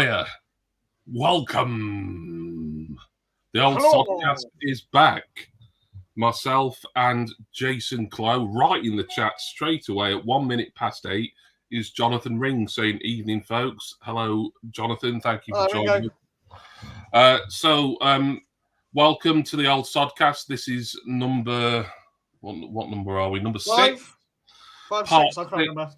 fire. Welcome. The old Hello. Sodcast is back. Myself and Jason Clow, right in the chat straight away at 1 minute past 8 is Jonathan Ring saying, "Evening, folks." Hello, Jonathan. Thank you for joining us. Welcome to the old Sodcast. This is number, what number are we? Number 6? 5, 6, I can't remember.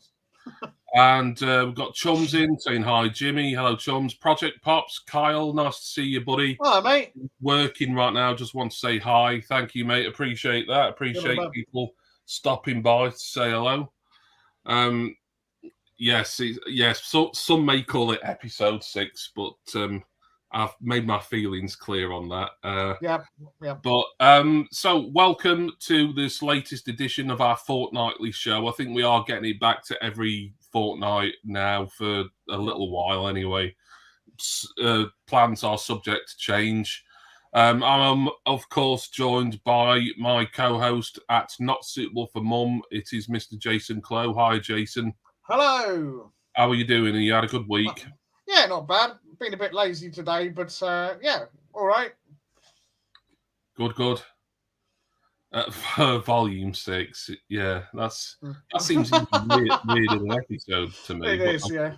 And we've got Chums in saying hi, Jimmy. Hello, Chums. Project Pops, Kyle. Nice to see you, buddy. Hi, mate. Working right now. Just want to say hi. Thank you, mate. Appreciate that. Appreciate people stopping by to say hello. Yes. So some may call it episode 6, but I've made my feelings clear on that. Yeah. But so welcome to this latest edition of our fortnightly show. I think we are getting it back to every fortnight now for a little while anyway. Plans are subject to change. I'm of course joined by my co-host at Not Suitable for Mum. It is Mr. Jason Clow. Hi, Jason. Hello. How are you doing? You had a good week? Yeah, not bad. Been a bit lazy today, but yeah, all right. Good. Volume 6, yeah, that seems weird an episode to me. It is, yeah.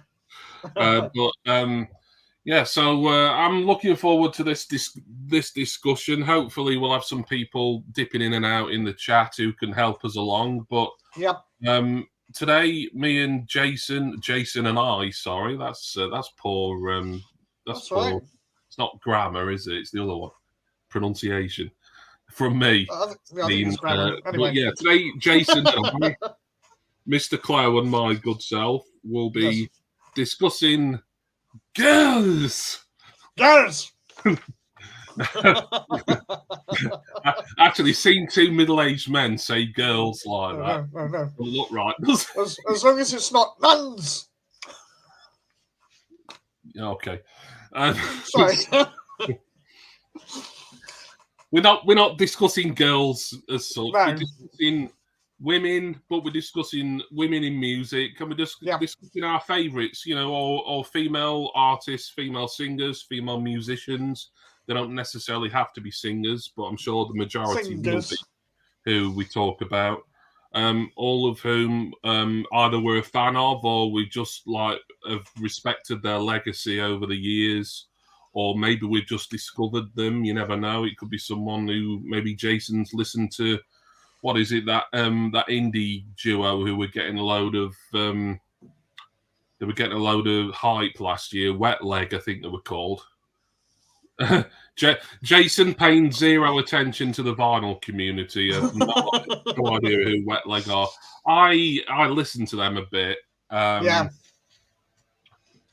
Yeah. So I'm looking forward to this discussion. Hopefully, we'll have some people dipping in and out in the chat who can help us along. But today, me and Jason and I. Sorry, that's poor. That's poor. Right. It's not grammar, is it? It's the other one. Pronunciation. From me. I think it's grammar. Anyway. But yeah, today Jason and I, Mr. Clow and my good self will be discussing girls. Actually, seen two middle-aged men say girls like that. No. It'll look right. as long as it's not nuns. Okay. Sorry. We're not discussing girls as such. No. We're discussing women, but we're discussing women in music, and we're just discussing our favourites, or female artists, female singers, female musicians. They don't necessarily have to be singers, but I'm sure the majority will be who we talk about. All of whom either we're a fan of, or we just have respected their legacy over the years. Or maybe we've just discovered them. You never know. It could be someone who maybe Jason's listened to. What is it, that indie duo who were getting a load of hype last year? Wet Leg, I think they were called. Jason paying zero attention to the vinyl community. No idea who Wet Leg are. I listened to them a bit.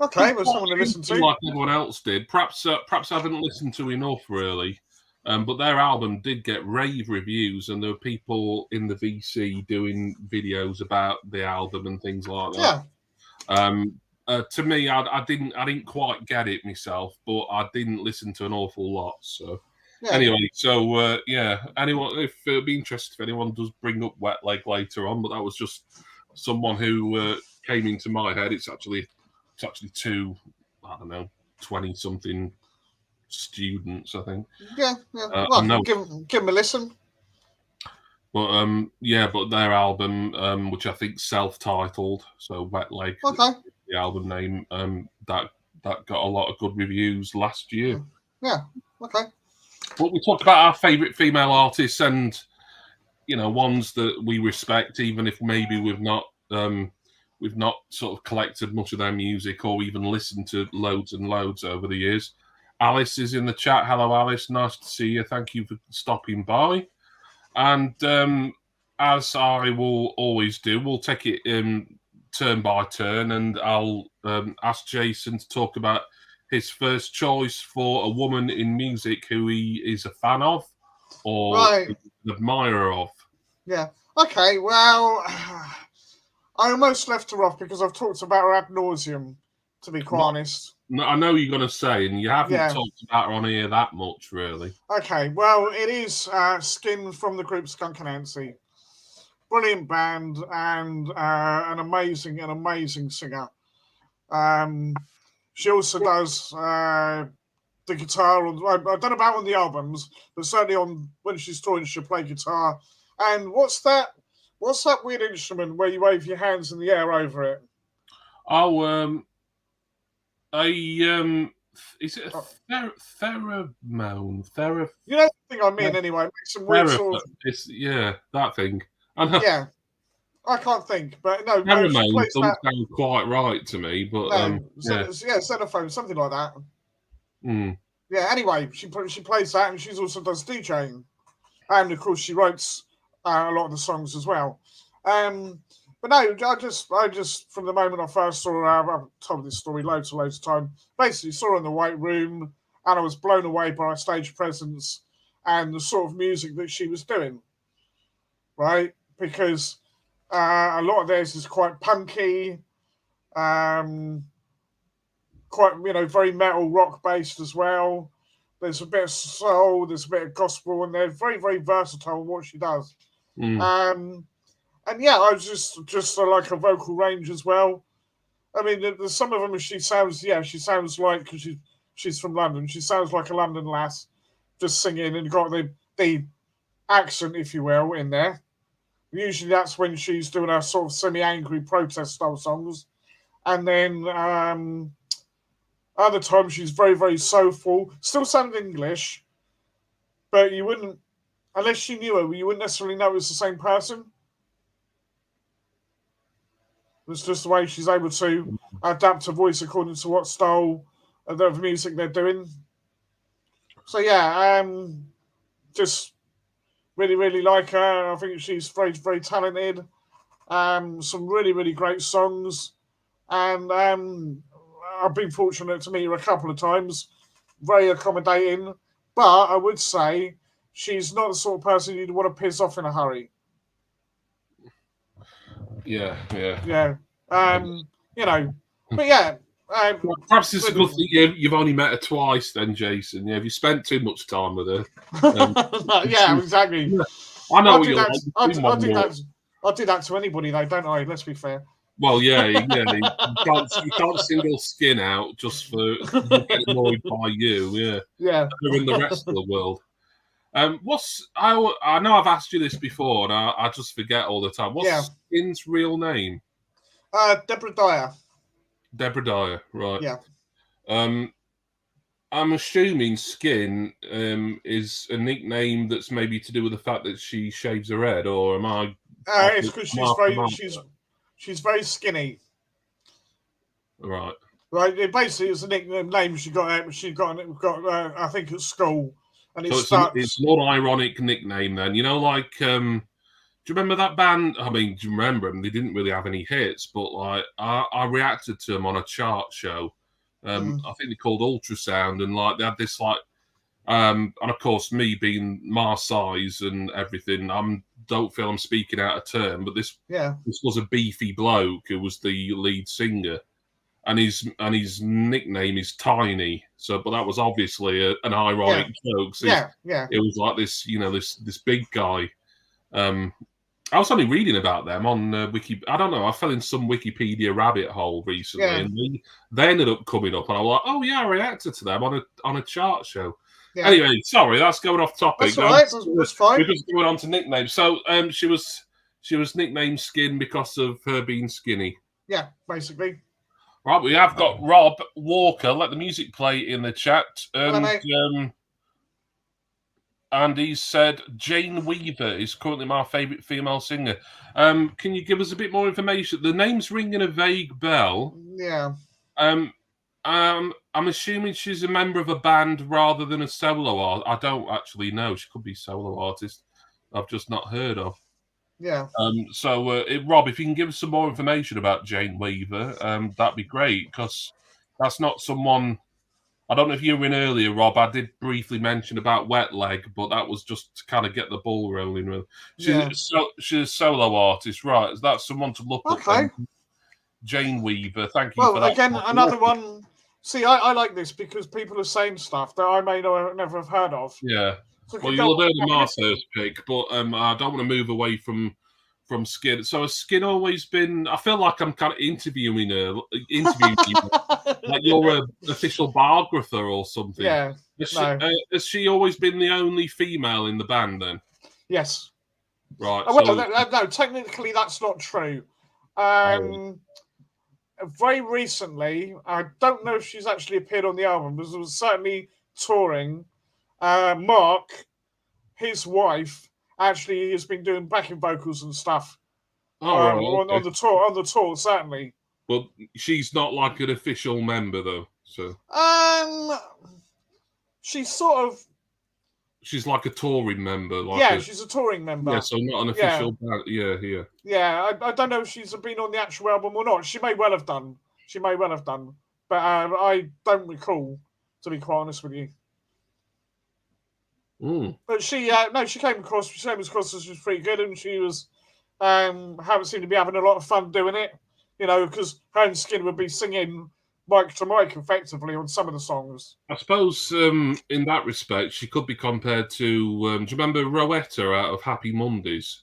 Okay, well, someone to listen to. Like everyone else did. Perhaps I haven't listened to enough, really. But their album did get rave reviews, and there were people in the VC doing videos about the album and things like that. Yeah. To me, I didn't quite get it myself, but I didn't listen to an awful lot. So anyway, anyone, if it'd be interesting if anyone does bring up Wet Leg later on, but that was just someone who came into my head. It's actually two, I don't know, 20-something students, I think. Yeah. Well, give them a listen. But but their album, which I think self-titled, so Wet Leg, the album name, that got a lot of good reviews last year. Yeah. Okay. But we talk about our favourite female artists and ones that we respect, even if maybe we've not sort of collected much of their music or even listened to loads and loads over the years. Alice is in the chat. Hello, Alice. Nice to see you. Thank you for stopping by. And as I will always do, we'll take it turn by turn, and I'll ask Jason to talk about his first choice for a woman in music who he is a fan of or an admirer of. Yeah. Okay, well, I almost left her off because I've talked about her ad nauseum, to be quite honest. No, I know you're going to say, and you haven't talked about her on here that much, really. Okay, well, it is Skin from the group Skunk Anansie. Brilliant band and an amazing singer. She also does the guitar on. I don't know about on the albums, but certainly on when she's touring, she'll play guitar. And what's that? What's that weird instrument where you wave your hands in the air over it? Oh, is it a pheromone? You know the thing I mean, anyway. It makes some weird sort of. Yeah, that thing. Yeah, I can't think, but no, Pheromone doesn't sound quite right to me, but xylophone, something like that. Mm. Yeah. Anyway, she plays that, and she also does DJing, and of course she writes a lot of the songs as well. But no, I just from the moment I first saw her, I've told this story loads of time. Basically, saw her in the White Room, and I was blown away by her stage presence and the sort of music that she was doing. Right, because a lot of theirs is quite punky, quite very metal rock based as well. There's a bit of soul, there's a bit of gospel, and they're very, very versatile in what she does. And yeah, I was just like her vocal range as well. I mean, there's some of them she sounds like, because she's from London, she sounds like a London lass, just singing, and got the accent, if you will, in there. Usually that's when she's doing her sort of semi-angry protest style songs. And then other times she's very, very soulful, still sounds English, but you wouldn't, unless you knew her, you wouldn't necessarily know it was the same person. It's just the way she's able to adapt her voice according to what style of the music they're doing. So yeah, just really, really like her. I think she's very, very talented. Some really, really great songs. And I've been fortunate to meet her a couple of times. Very accommodating. But I would say she's not the sort of person you'd want to piss off in a hurry. Yeah. But yeah. Perhaps it's a good thing you've only met her twice then, Jason. Yeah, have you spent too much time with her? Yeah, exactly. I know I do that to anybody, though, don't I? Let's be fair. Well, yeah. You can't single skin out just for getting annoyed by you. Yeah. They're in the rest of the world. I know I've asked you this before, and I just forget all the time. What's Skin's real name? Deborah Dyer. Deborah Dyer, right? Yeah. I'm assuming Skin is a nickname that's maybe to do with the fact that she shaves her head, or am I? It's because she's very skinny. Right. Right. It basically is a nickname she got. I think at school, and it's an ironic nickname then. You know, like do you remember that band? I mean, do you remember them? They didn't really have any hits, but like I reacted to them on a chart show. I think they called Ultrasound, and like they had this like, and of course me being my size and everything, don't feel I'm speaking out of turn, but this was a beefy bloke who was the lead singer, and his nickname is Tiny. So, but that was obviously an ironic joke. So it was like this, this big guy. I was only reading about them on Wiki. I don't know. I fell in some Wikipedia rabbit hole recently, and they ended up coming up, and I was like, "Oh yeah, I reacted to them on a chart show." Yeah. Anyway, sorry, that's going off topic. That's all right. That's fine. We're just going on to nicknames. So, she was nicknamed Skin because of her being skinny. Yeah, basically. Right, we have got Rob Walker. Let the music play in the chat, and he said Jane Weaver is currently my favourite female singer. Can you give us a bit more information? The name's ringing a vague bell. Yeah. I'm assuming she's a member of a band rather than a solo artist. I don't actually know. She could be a solo artist I've just not heard of. Yeah. So, Rob, if you can give us some more information about Jane Weaver, that'd be great, because that's not someone... I don't know if you were in earlier, Rob. I did briefly mention about Wet Leg, but that was just to kind of get the ball rolling. She's a solo artist, right? That's someone to look up. Then. Jane Weaver, thank you for that. Well, again, another one. See, I like this because people are saying stuff that I may never have heard of. Yeah. So well, you'll have heard of my first pick, but I don't want to move away from from Skin. So has Skin always been? I feel like I'm kind of interviewing you, like you're an official biographer or something. Yeah. Has she always been the only female in the band then? Yes. Right. No, technically that's not true. Very recently, I don't know if she's actually appeared on the album, but it was certainly touring. Mark, his wife, actually has been doing backing vocals and stuff on the tour. On the tour, certainly. Well, she's not like an official member though. So she's sort of. She's like a touring member. She's a touring member. Yeah, so not an official band. Yeah. Yeah, I don't know if she's been on the actual album or not. She may well have done. But I don't recall, to be quite honest with you. But she came across as she was pretty good, and she was seemed to be having a lot of fun doing it. Because her and Skin would be singing mic to mic effectively on some of the songs. I suppose in that respect, she could be compared to. Do you remember Rowetta out of Happy Mondays?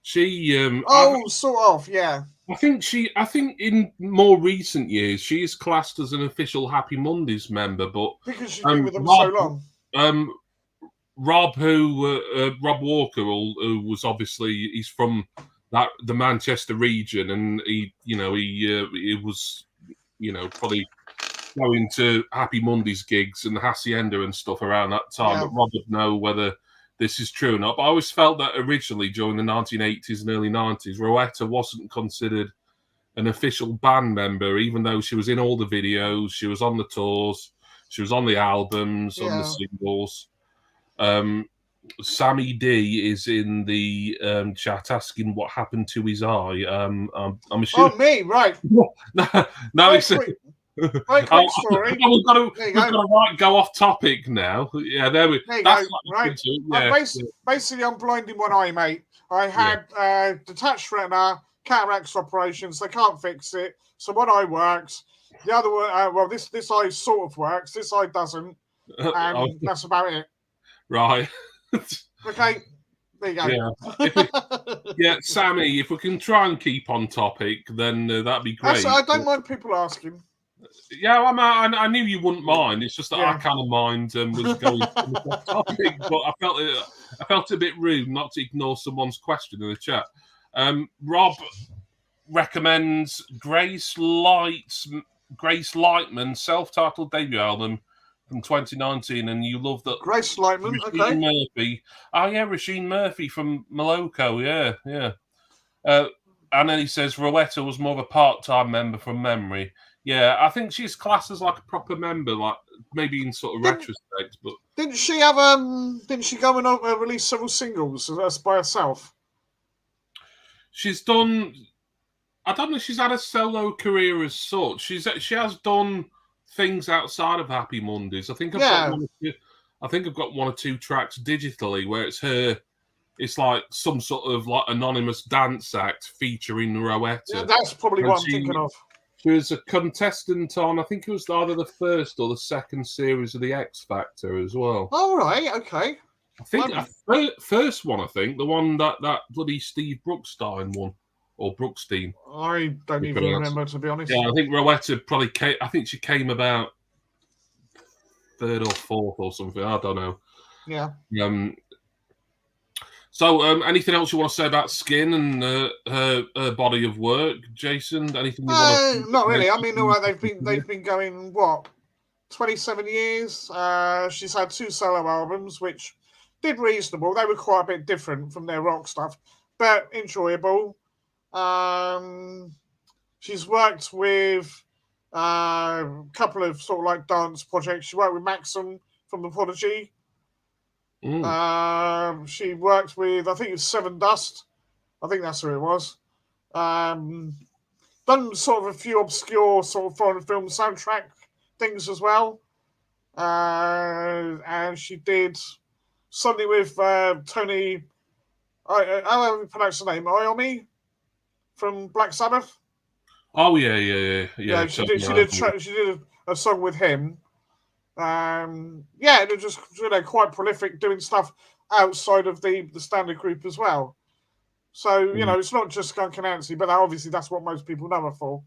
She. Sort of, yeah. I think in more recent years, she is classed as an official Happy Mondays member, but because she's been with them so long. Rob Walker, who was obviously he's from the Manchester region, and he was probably going to Happy Mondays gigs and Hacienda and stuff around that time. But Rob would know whether this is true or not. But I always felt that originally during the 1980s and early 90s, Rowetta wasn't considered an official band member, even though she was in all the videos, she was on the tours, she was on the albums, on the singles. Sammy D is in the chat asking what happened to his eye. I'm assuming. Oh, me, right? no, it's right, quick story. We've got to go off topic now. Yeah, there we go. Right. Basically, I'm blind in one eye, mate. I had detached retina, cataracts operations. They can't fix it. So one eye works. The other one, this eye sort of works. This eye doesn't. And that's about it. Right. Okay. There you go. Yeah. Sammy, if we can try and keep on topic, then that'd be great. I don't mind people asking. Yeah, I knew you wouldn't mind. It's just that I kind of mind was going off topic, but I felt it a bit rude not to ignore someone's question in the chat. Rob recommends Grace Lightman's self-titled debut album from 2019, and you love that. Grace Lightman, Rasheen Murphy. Oh yeah, Rasheen Murphy from Moloko. Yeah. And then he says Rowetta was more of a part-time member from memory. Yeah, I think she's classed as like a proper member, like maybe in sort of retrospect. But didn't she have Didn't she go and release several singles by herself? She's done. I don't know if she's had a solo career as such. She has done things outside of Happy Mondays. I think I've got one or two tracks digitally where it's her. It's like some sort of like anonymous dance act featuring Rowetta. Yeah, that's probably what I'm thinking of. She was a contestant on, I think it was either the first or the second series of the X Factor as well. Oh, right, okay. I think first one, the one that bloody Steve Brookstein won, or Brookstein. I don't even remember, to be honest. Yeah, I think Rowetta probably came, I think she came about third or fourth or something. I don't know. Yeah. So, anything else you want to say about Skin and her body of work, Jason? Anything you want to? Not really. I mean, they've been going 27 years. She's had 2 solo albums, which did reasonable. They were quite a bit different from their rock stuff, but enjoyable. She's worked with a couple of sort of like dance projects. She worked with Maxim from The Prodigy. She worked with, I think it was Seven Dust. I think that's who it was. Done sort of a few obscure sort of foreign film soundtrack things as well. And she did something with Tony. How do we pronounce the name? Iommi from Black Sabbath. Oh yeah. She did a song with him. They're just quite prolific doing stuff outside of the standard group as well. So, you know, it's not just Skunk Anansie, but obviously that's what most people know her for.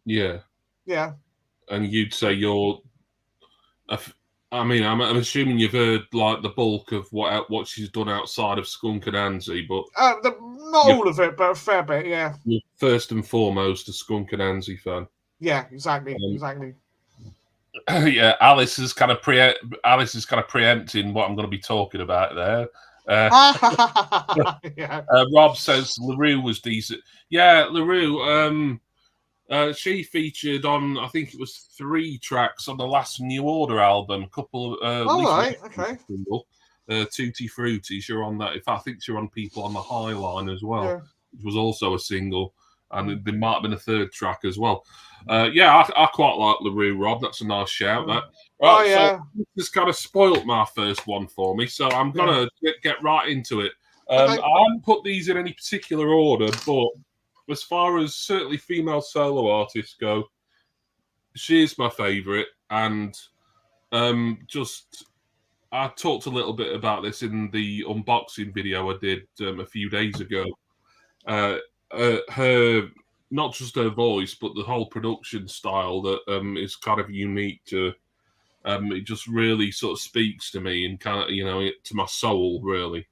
Yeah. Yeah. And you'd say you're... I mean, I'm assuming you've heard like the bulk of what she's done outside of Skunk Anansie, but... not all of it, but a fair bit, yeah. You're first and foremost a Skunk Anansie fan. Yeah, exactly, exactly. Yeah, Alice is kind of preempting what I'm going to be talking about there. Yeah. Rob says LaRue was decent. Yeah, LaRue. She featured on, I think it was 3 tracks on the last New Order album. A couple of right, okay. Single, Tutti Frutti. You're on that. I think you're on People on the High Line as well, Yeah. which was also a single, and there might have been a 3rd track as well. Yeah, I quite like LaRue, Rob. That's a nice shout. That. Right, yeah. So this kind of spoilt my first one for me, so I'm gonna get right into it. I haven't put these in any particular order, but as far as certainly female solo artists go, she is my favourite, and I talked a little bit about this in the unboxing video I did a few days ago. Her, not just her voice, but the whole production style that is kind of unique to. It just really sort of speaks to me and kind of, you know, to my soul, really,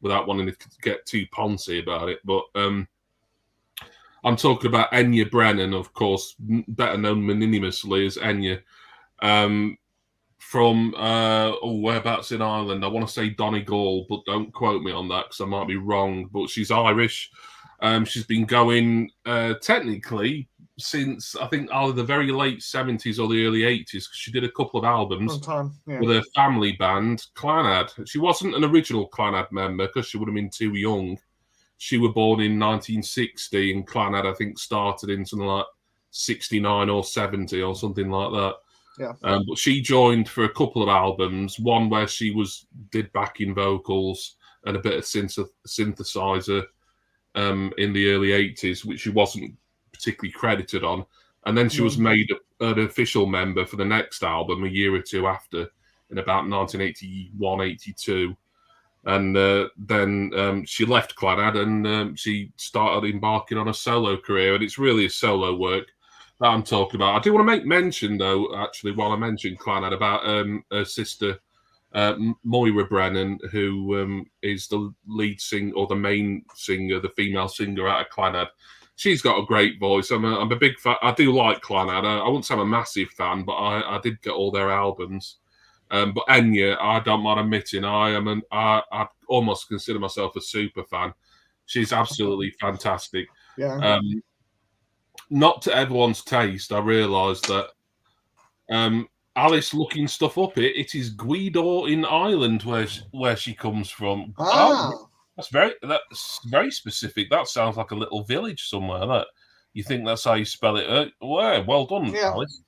without wanting to get too poncy about it. But I'm talking about Enya Brennan, of course, better known mononymously as Enya, from whereabouts in Ireland. I want to say Donegal, but don't quote me on that because I might be wrong. But she's Irish. She's been going technically since I think either the very late 70s or the early 80s, because she did a couple of albums with her family band, Clannad. She wasn't an original Clannad member because she would have been too young. She was born in 1960, and Clannad, I think, started in something like 69 or 70 or something like that. Yeah. But she joined for a couple of albums, one where she did backing vocals and a bit of synthesizer in the early 80s, which she wasn't particularly credited on. And then she was made an official member for the next album a year or two after, in about 1981, 82. And then she left Clannad and she started embarking on a solo career. And it's really a solo work that I'm talking about. I do want to make mention, though, actually, while I mentioned Clannad, about her sister, Moira Brennan, who is the lead singer or the main singer, the female singer out of Clannad. She's got a great voice. I'm a big fan. I do like Clannad. I wouldn't say I'm a massive fan, but I did get all their albums. But Enya, I don't mind admitting, I almost consider myself a super fan. She's absolutely fantastic. Yeah. Not to everyone's taste, I realise that Alice looking stuff up. It is Gweedore in Ireland where she comes from. Oh, that's very specific. That sounds like a little village somewhere. That you think that's how you spell it? Well done, Alice.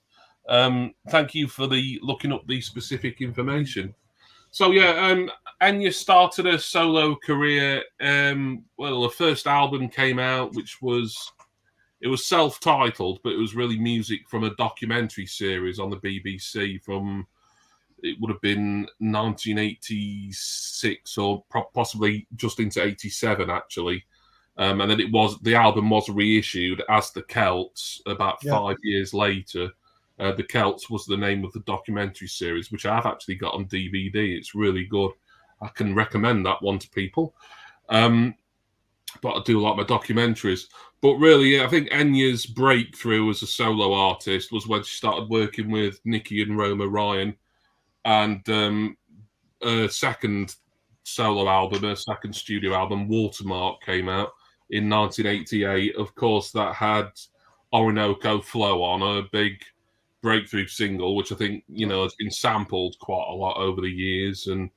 Thank you for looking up the specific information. So Enya started her solo career. Her first album came out, which was self-titled, but it was really music from a documentary series on the BBC from, it would have been 1986 or possibly just into 87 actually. And then the album was reissued as The Celts about 5 years later. The Celts was the name of the documentary series, which I've actually got on DVD. It's really good. I can recommend that one to people. But I do like my documentaries. But really, I think Enya's breakthrough as a solo artist was when she started working with Nicky and Roma Ryan. And her second solo album, her second studio album, Watermark, came out in 1988. Of course, that had Orinoco Flow on, a big breakthrough single, which I think, has been sampled quite a lot over the years. And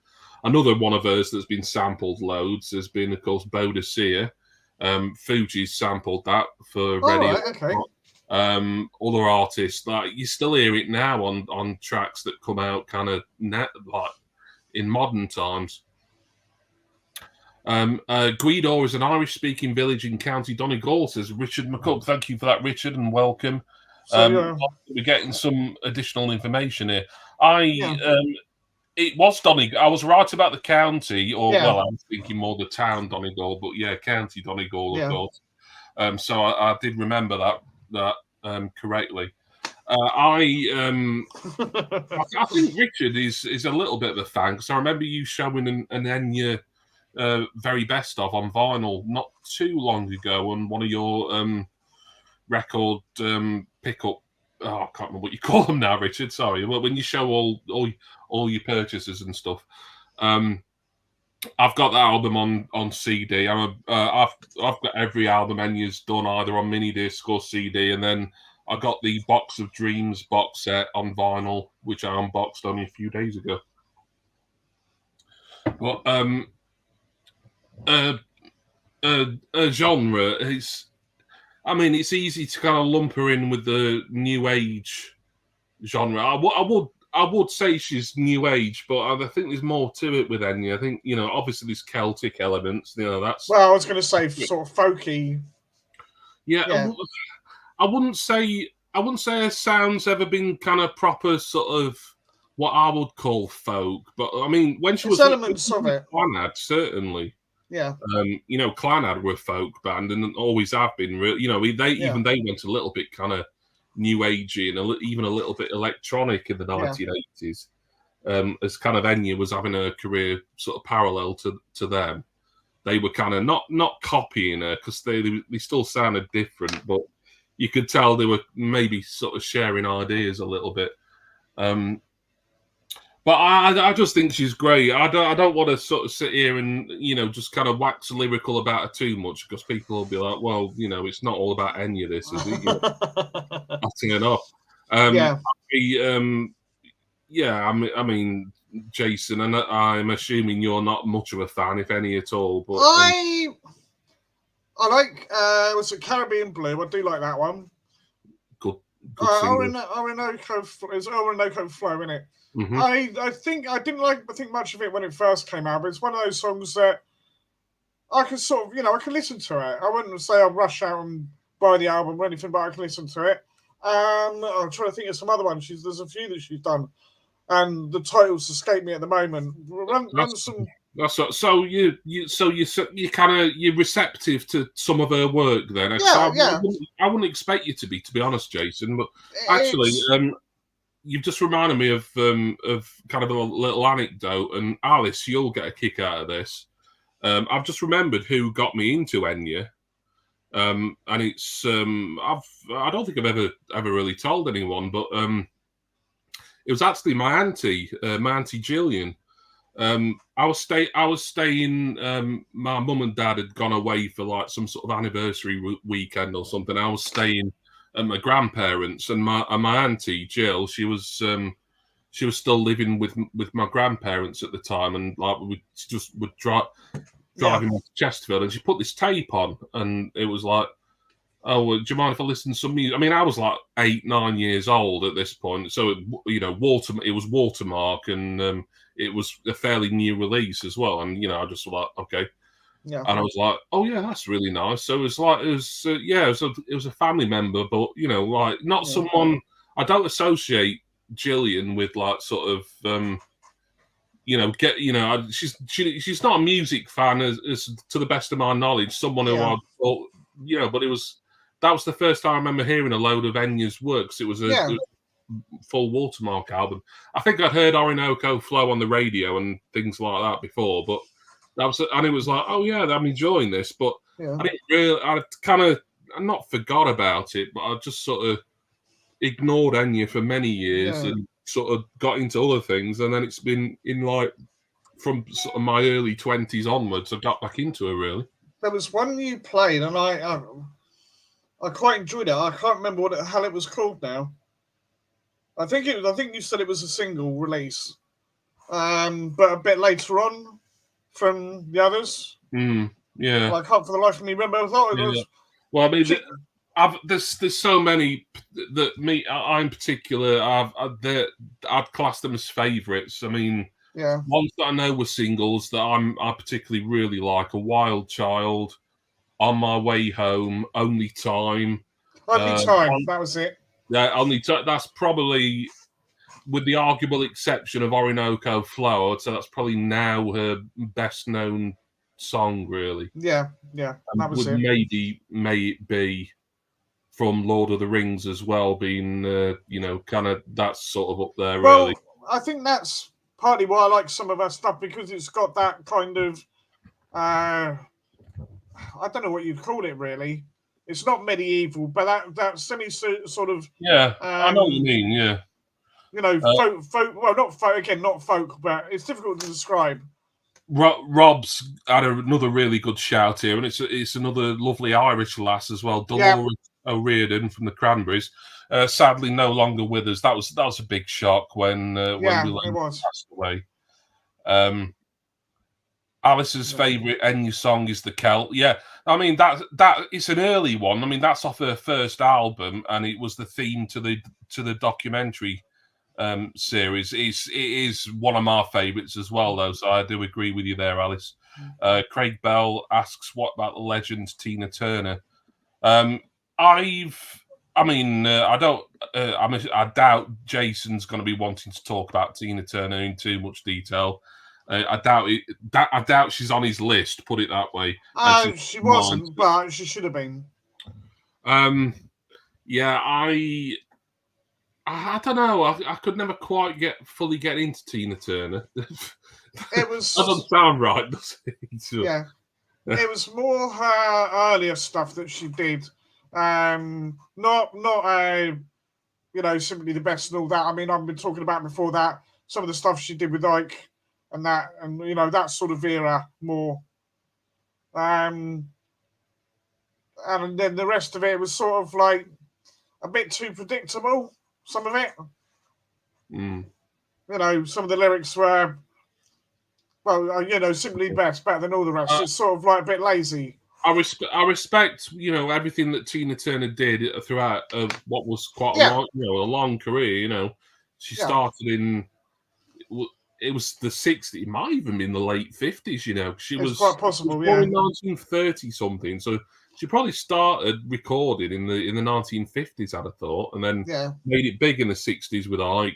another one of hers that's been sampled loads has been, of course, Bodicea. Fuji's sampled that for Radio. Okay. Other artists, like you still hear it now on tracks that come out kind of like in modern times. Gweedore is an Irish-speaking village in County Donegal, says Richard McCullough. Thank you for that, Richard, and welcome. We're getting some additional information here. It was Donegal. I was right about the county, or Yeah. well, I was thinking more the town Donegal, but yeah, County Donegal, of course. So I did remember that correctly. I think Richard is a little bit of a fan, because I remember you showing an Enya very best of on vinyl not too long ago on one of your record pickup. Oh, I can't remember what you call them now, Richard. Sorry. Well, when you show all your purchases and stuff, I've got that album on CD. I've got every album Enya's done either on mini disc or CD, and then I got the Box of Dreams box set on vinyl, which I unboxed only a few days ago. But a genre is. I mean, it's easy to kind of lump her in with the new age genre. I would say she's new age, but I think there's more to it with Enya. I think, obviously there's Celtic elements. That's. Well, I was going to say sort of folky. Yeah. I wouldn't say her sound's ever been kind of proper sort of what I would call folk, but I mean when she was elements of it. Clanad, certainly. Yeah. Clanad were a folk band and always have been. Even they went a little bit kind of new agey and even a little bit electronic in the 1980s. As kind of Enya was having a career sort of parallel to them. They were kind of not copying her, because they still sounded different, but you could tell they were maybe sort of sharing ideas a little bit. But I just think she's great. I don't want to sort of sit here and just kind of wax lyrical about her too much, because people will be like, well, it's not all about Enya, this, is it? I'll turn off. I mean, Jason, and I'm assuming you're not much of a fan, if any at all. But I like was it Caribbean Blue? I do like that one. Good Orinoco Flow, isn't it? Mm-hmm. I think I didn't think much of it when it first came out, but it's one of those songs that I can sort of, I can listen to it. I wouldn't say I'll rush out and buy the album or anything, but I can listen to it. I'm trying to think of some other ones. There's a few that she's done, and the titles escape me at the moment. So you're receptive to some of her work then? I wouldn't expect you to be honest, Jason. But actually, you've just reminded me of kind of a little anecdote, and Alice, you'll get a kick out of this. I've just remembered who got me into Enya, and it's I don't think I've ever really told anyone, but it was actually my auntie Gillian. I was staying. My mum and dad had gone away for like some sort of anniversary weekend or something. I was staying at my grandparents, and my auntie Jill, she was still living with my grandparents at the time, and like we just would driving to Chesterfield, and she put this tape on, and it was like, oh, do you mind if I listen to some music? I mean, I was like 8-9 years old at this point, so it was Watermark, and it was a fairly new release as well, and I just was like, okay. Yeah. And I was like, oh yeah, that's really nice. So it was a family member, but like not someone. I don't associate Gillian with like sort of she's not a music fan as to the best of my knowledge. Someone who I thought but that was the first time I remember hearing a load of Enya's works. It was a full Watermark album. I think I'd heard Orinoco Flow on the radio and things like that before, but. And it was like, oh yeah, I'm enjoying this, but I didn't really. I kind of not forgot about it, but I just sort of ignored Enya for many years and sort of got into other things, and then it's been in like from sort of my early 20s onwards, I got back into her really. There was one you played, and I quite enjoyed it. I can't remember what the hell it was called now. I think you said it was a single release, but a bit later on. From the others, yeah. I can't for the life of me remember. I thought it was. Well, I mean, there's so many that I in particular, I'd class them as favourites. I mean, ones that I know were singles that I particularly really like: "A Wild Child," "On My Way Home," "Only Time." Only Time. That was it. Yeah, Only Time. That's probably. with the arguable exception of Orinoco Flow, I'd say that's probably now her best known song, really. Yeah, that was it. May it be from Lord of the Rings as well, being kind of that's sort of up there, really. I think that's partly why I like some of her stuff, because it's got that kind of I don't know what you'd call it, really. It's not medieval, but that semi sort of I know what you mean. Yeah, folk. Well, not folk again, not folk, but it's difficult to describe. Rob's had another really good shout here, and it's another lovely Irish lass as well, Dolores O'Riordan from the Cranberries. Sadly, no longer with us. That was a big shock when we passed away. Alice's favourite Enya song is The Celt. Yeah, I mean that it's an early one. I mean that's off her first album, and it was the theme to the documentary series. It is one of my favourites as well, though. So I do agree with you there, Alice. Craig Bell asks, "What about the legend Tina Turner?" I doubt Jason's going to be wanting to talk about Tina Turner in too much detail. I doubt she's on his list. Put it that way. She wasn't, but she should have been. Yeah, I don't know. I could never quite fully get into Tina Turner. It was doesn't sound right, does it? Yeah, it was more her earlier stuff that she did. Not simply the best and all that. I mean, I've been talking about before that some of the stuff she did with Ike and that, and that sort of era more. And then the rest of it was sort of like a bit too predictable. Some of it, some of the lyrics were, simply better than all the rest. It's sort of like a bit lazy. I respect, everything that Tina Turner did throughout what was quite a long career. She started in, it was the 60s, it might even be in the late 50s. She was quite possible, born in 1930 something, so she probably started recording in the 1950s, I'd have thought, and then made it big in the 60s with Ike.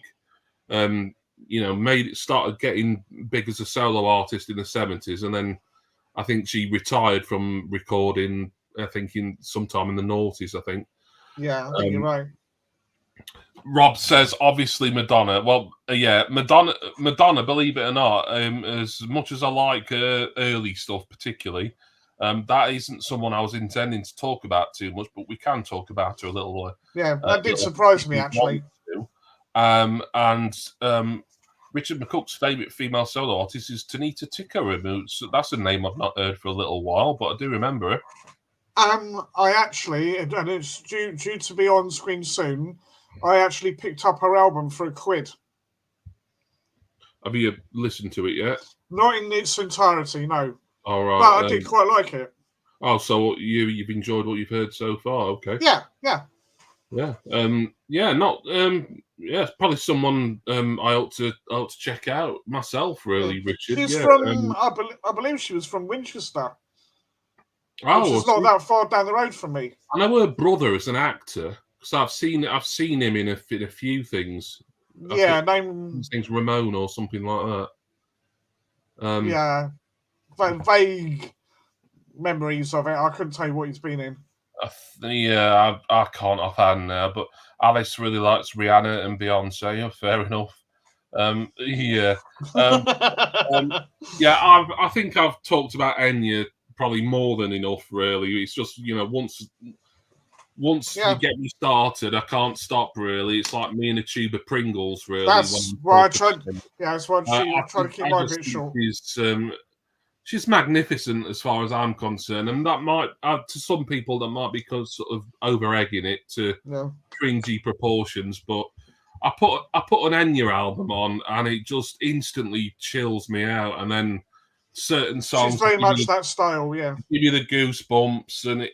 Started getting big as a solo artist in the 70s, and then I think she retired from recording, I think, sometime in the noughties, I think. Yeah, I think you're right. Rob says, obviously, Madonna. Well, Madonna, believe it or not, as much as I like early stuff particularly, that isn't someone I was intending to talk about too much, but we can talk about her a little. That did surprise me, actually. Richard McCook's favourite female solo artist is Tanita Tikaram. That's a name I've not heard for a little while, but I do remember her. I actually, and it's due to be on screen soon, I actually picked up her album for £1. Have you listened to it yet? Not in its entirety, no. All right. But I did quite like it. Oh, so you've enjoyed what you've heard so far? Okay. Yeah. It's probably someone I ought to check out myself, really, Richard. She's from, I believe she was from Winchester. Which is not that far down the road from me. I know her brother is an actor, because I've seen him in a few things. His name's Ramon or something like that. Vague memories of it. I couldn't tell you what he's been in. I can't offhand now, but Alice really likes Rihanna and Beyonce. Yeah, fair enough. I think I've talked about Enya probably more than enough, really. It's just, once you get me started, I can't stop, really. It's like me and a tube of Pringles, really. That's why I tried. That's why I try to keep my bit short. She's magnificent as far as I'm concerned, and that might, to some people, that might be sort of over-egging it to cringy proportions. But I put an Enya album on, and it just instantly chills me out. And then certain songs, she's very much that style, give you the goosebumps, and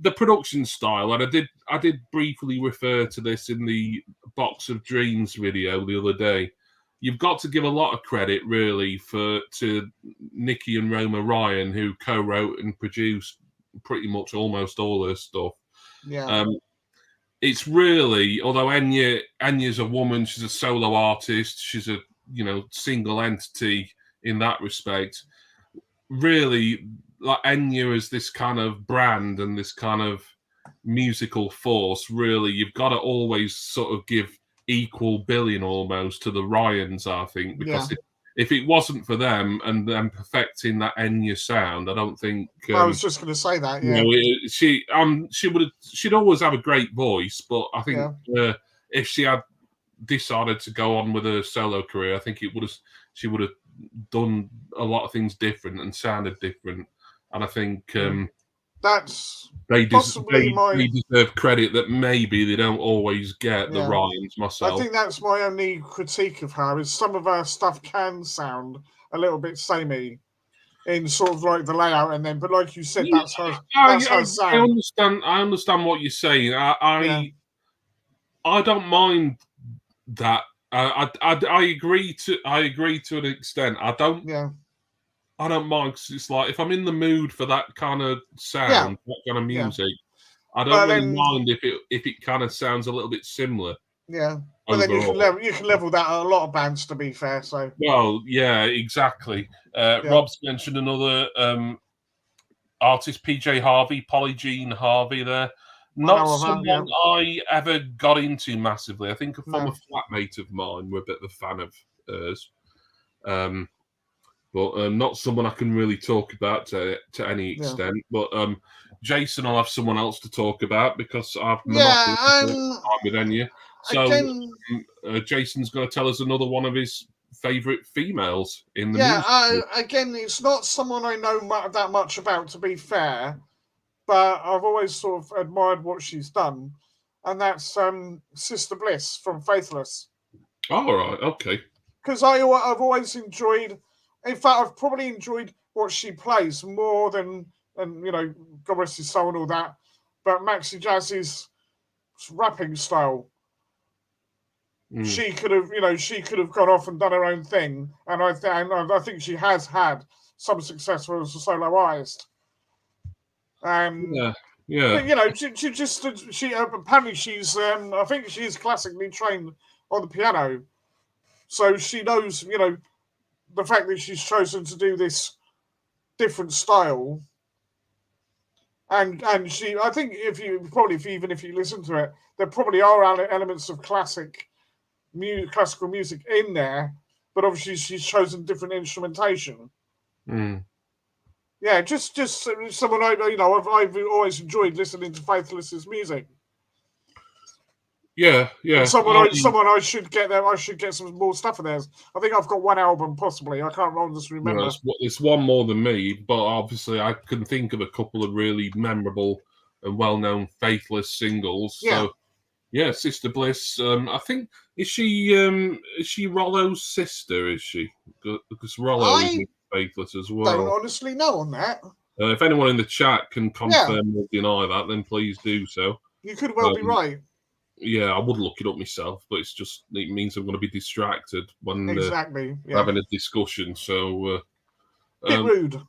the production style. And I did briefly refer to this in the Box of Dreams video the other day. You've got to give a lot of credit, really, to Nikki and Roma Ryan, who co-wrote and produced pretty much almost all her stuff. Yeah. it's really, although Enya's a woman, she's a solo artist, she's a single entity in that respect. Really, like Enya as this kind of brand and this kind of musical force, really, you've got to always sort of give equal billion almost to the Ryans, I think, because if it wasn't for them and them perfecting that Enya sound, I don't think. I was just going to say that. Yeah, she'd always have a great voice, but I think if she had decided to go on with a solo career, I think she would have done a lot of things different and sounded different. And I think that's they possibly they deserve credit that maybe they don't always get. The Ryans, myself, I think that's my only critique of her is some of her stuff can sound a little bit samey in sort of like the layout, and then, but like you said, that's her. That's her sound. I understand what you're saying. I don't mind that. I agree to an extent. I don't mind because it's like if I'm in the mood for that kind of sound, that kind of music, I don't really mind if it kind of sounds a little bit similar. Yeah, but overall. Then you can level that at a lot of bands, to be fair. So exactly. Rob's mentioned another artist, PJ Harvey, Polly Harvey. There, not someone I ever got into massively. I think a former flatmate of mine were a bit of a fan of hers. But not someone I can really talk about to any extent. But Jason, I'll have someone else to talk about because I've time with Enya. So Jason's going to tell us another one of his favourite females in the music. Again, it's not someone I know that much about, to be fair, but I've always sort of admired what she's done, and that's Sister Bliss from Faithless. All right, okay. Because I've always enjoyed. In fact, I've probably enjoyed what she plays more than, God rest his soul and all that. But Maxi Jazz's rapping style, she could have gone off and done her own thing, and I think she has had some success as a solo artist. But, she apparently she's I think she's classically trained on the piano, so she knows the fact that she's chosen to do this different style, and she, I think if you listen to it, there probably are elements of classical music in there, but obviously she's chosen different instrumentation. Yeah, just someone I've always enjoyed listening to Faithless's music. Yeah. And someone I should get there. I should get some more stuff of theirs. I think I've got one album, possibly. I can't remember. It's one more than me, but obviously I can think of a couple of really memorable and well-known Faithless singles. Yeah. So, Sister Bliss. I think is she Rollo's sister? Is she? Because Rollo is Faithless as well. Don't honestly know on that. If anyone in the chat can confirm or deny that, then please do so. You could well be right. Yeah, I would look it up myself, but it means I'm going to be distracted when having a discussion. So, bit rude.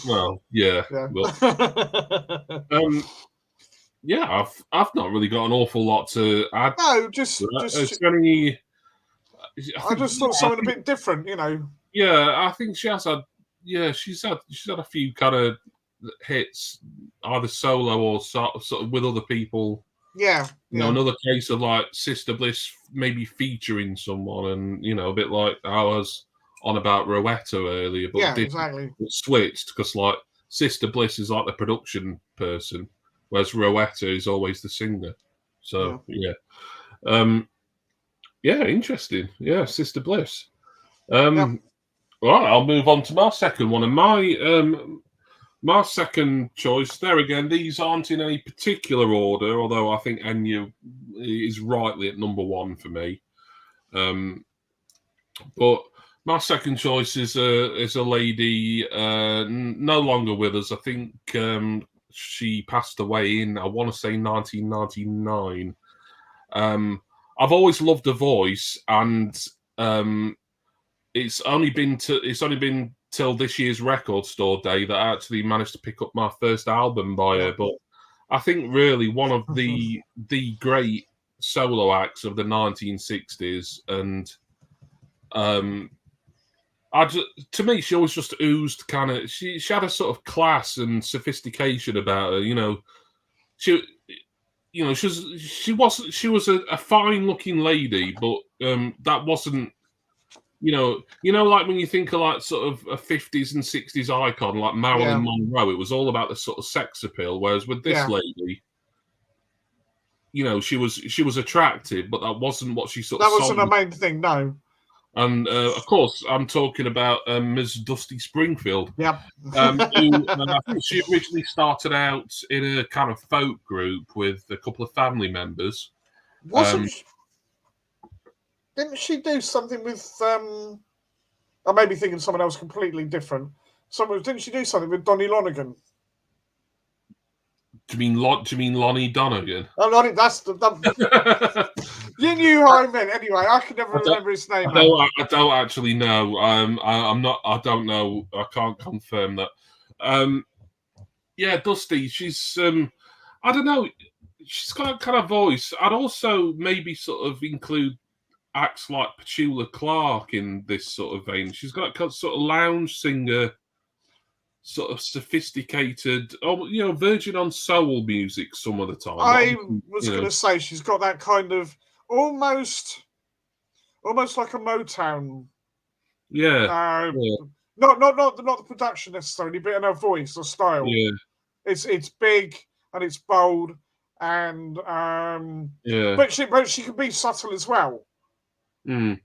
Well, yeah. But, I've not really got an awful lot to add. No, just I just thought something a bit different, Yeah, I think she has had. Yeah, she's had a few kind of hits, either solo or sort of with other people. Yeah. Another case of like Sister Bliss maybe featuring someone, and a bit like I was on about Rowetta earlier, but exactly. Switched because like Sister Bliss is like the production person, whereas Rowetta is always the singer. So interesting. Yeah, Sister Bliss. Right, I'll move on to my second one, and my second choice, there again, these aren't in any particular order, although I think Enya is rightly at number one for me. But my second choice is a lady no longer with us. I think she passed away in, I want to say, 1999. I've always loved her voice, and it's only been till this year's record store day that I actually managed to pick up my first album by her. But I think really one of the great solo acts of the 1960s, and to me, she always just oozed kind of. She had a sort of class and sophistication about her. She she was a fine looking lady, but that wasn't. Like when you think of like sort of a 50s and 60s icon like Marilyn Monroe, it was all about the sort of sex appeal. Whereas with this lady, she was attractive, but that wasn't what she sort of. That wasn't the main thing, no. And of course, I'm talking about Ms. Dusty Springfield. Yeah. I think she originally started out in a kind of folk group with a couple of family members. Didn't she do something with? I may be thinking someone else completely different. Didn't she do something with Donny Lonergan? Do you mean Lonnie Donegan? Oh, Lonnie, that's the. You knew how I meant. Anyway, I can never remember his name. I don't actually know. I'm not. I don't know. I can't confirm that. Yeah, Dusty. She's. I don't know. She's got a kind of voice. I'd also maybe sort of include acts like Petula Clark in this sort of vein. She's got a sort of lounge singer, sort of sophisticated, verging on soul music some of the time. I was going to say she's got that kind of almost like a Motown. Yeah. Not the production necessarily, but in her voice or style. Yeah. It's big and it's bold and but she can be subtle as well. Mm.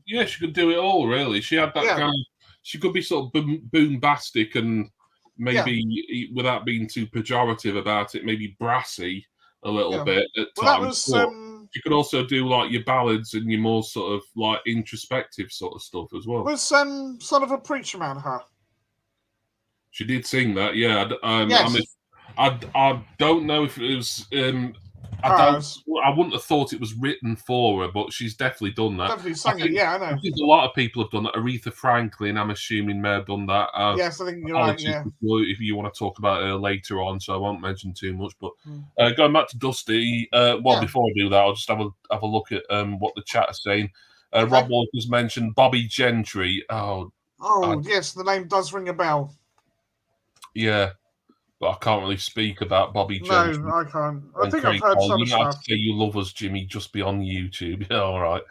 Yeah, she could do it all really. She had that kind of. She could be sort of boombastic and maybe without being too pejorative about it, maybe brassy a little bit at times. She could also do like your ballads and your more sort of like introspective sort of stuff as well. Was Son of a Preacher Man her? She did sing that, yeah. Yes. I don't know if it was. I wouldn't have thought it was written for her, but she's definitely done that. Definitely sang it, yeah, I know. I think a lot of people have done that. Aretha Franklin, I'm assuming, may have done that. Yes, I think you're right, yeah. If you want to talk about her later on, so I won't mention too much. But going back to Dusty, before I do that, I'll just have a look at what the chat is saying. Rob Walters mentioned Bobby Gentry. Yes, the name does ring a bell. Yeah. But I can't really speak about Bobby Gentry. No, I can't. I think I've heard some stuff. Say you love us, Jimmy, just be on YouTube. Yeah, all right.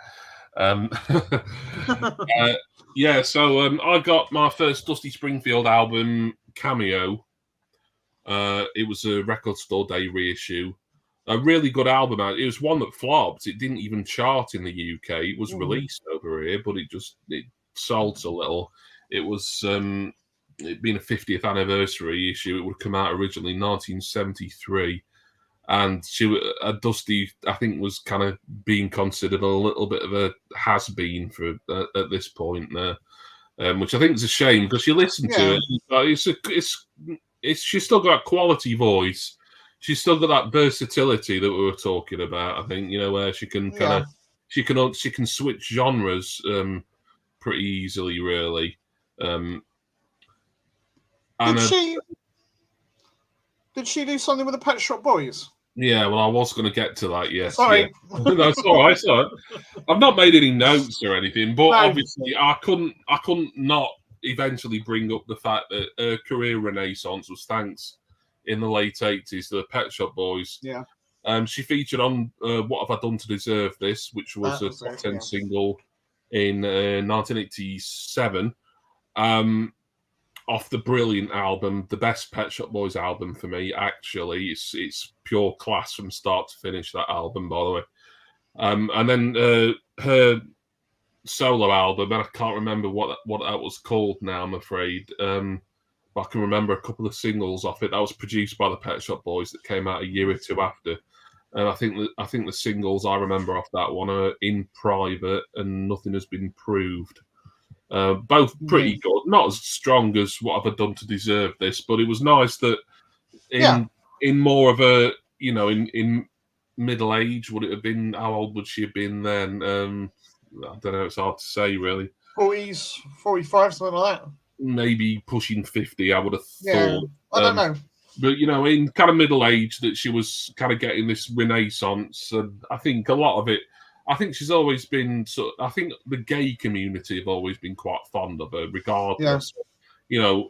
So I got my first Dusty Springfield album, Cameo. It was a Record Store Day reissue. A really good album. It was one that flopped. It didn't even chart in the UK. It was released over here, but it sold so little. It was... it being a 50th anniversary issue, it would come out originally in 1973, and Dusty, I think, was kind of being considered a little bit of a has-been for at this point there, which I think is a shame because you listen to it, she's still got a quality voice, she's still got that versatility that we were talking about. I think where she can she can switch genres pretty easily, really. Did she do something with the Pet Shop Boys? Yeah, well, I was going to get to that. Yes, sorry. Yeah. That's all right. Sorry. I've not made any notes or anything, but obviously, I couldn't not eventually bring up the fact that her career renaissance was thanks in the late '80s to the Pet Shop Boys. Yeah. She featured on "What Have I Done to Deserve This," which was a top 10 single in 1987. Off the brilliant album, the best Pet Shop Boys album for me, actually. It's pure class from start to finish, that album, by the way. And then her solo album, and I can't remember what that was called now, I'm afraid. But I can remember a couple of singles off it. That was produced by the Pet Shop Boys that came out a year or two after. And I think the singles I remember off that one are In Private and Nothing Has Been Proved. Both pretty good, not as strong as What Have I Done to Deserve This, but it was nice that in more of a, in middle age, would it have been, how old would she have been then? I don't know, it's hard to say, really. 40s, 45, something like that. Maybe pushing 50, I would have thought. I don't know. But in kind of middle age, that she was kind of getting this renaissance, and I think a lot of it. I think she's always been I think the gay community have always been quite fond of her, regardless. Yeah.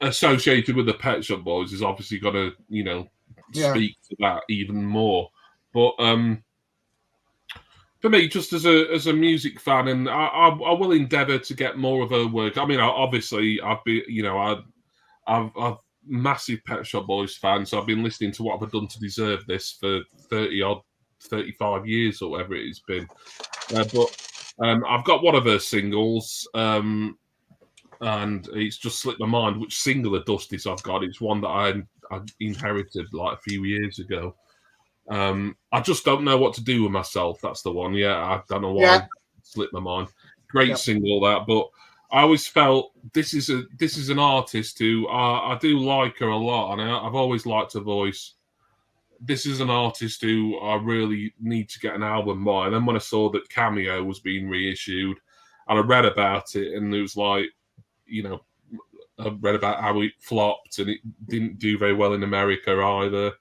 Associated with the Pet Shop Boys is obviously got to speak to that even more. But for me, just as a music fan, and I will endeavour to get more of her work. I mean, obviously, I'm massive Pet Shop Boys fan, so I've been listening to What Have I Done to Deserve This for 35 years or whatever it has been. But I've got one of her singles, and it's just slipped my mind which single of Dusty's I've got. It's one that I inherited like a few years ago. I just don't know what to do with myself. That's the one. Yeah, I don't know why it slipped my mind. Great single that, but I always felt this is an artist who I do like her a lot, and I've always liked her voice. This is an artist who I really need to get an album by. And then when I saw that Cameo was being reissued, and I read about it, and it was like, I read about how it flopped, and it didn't do very well in America either.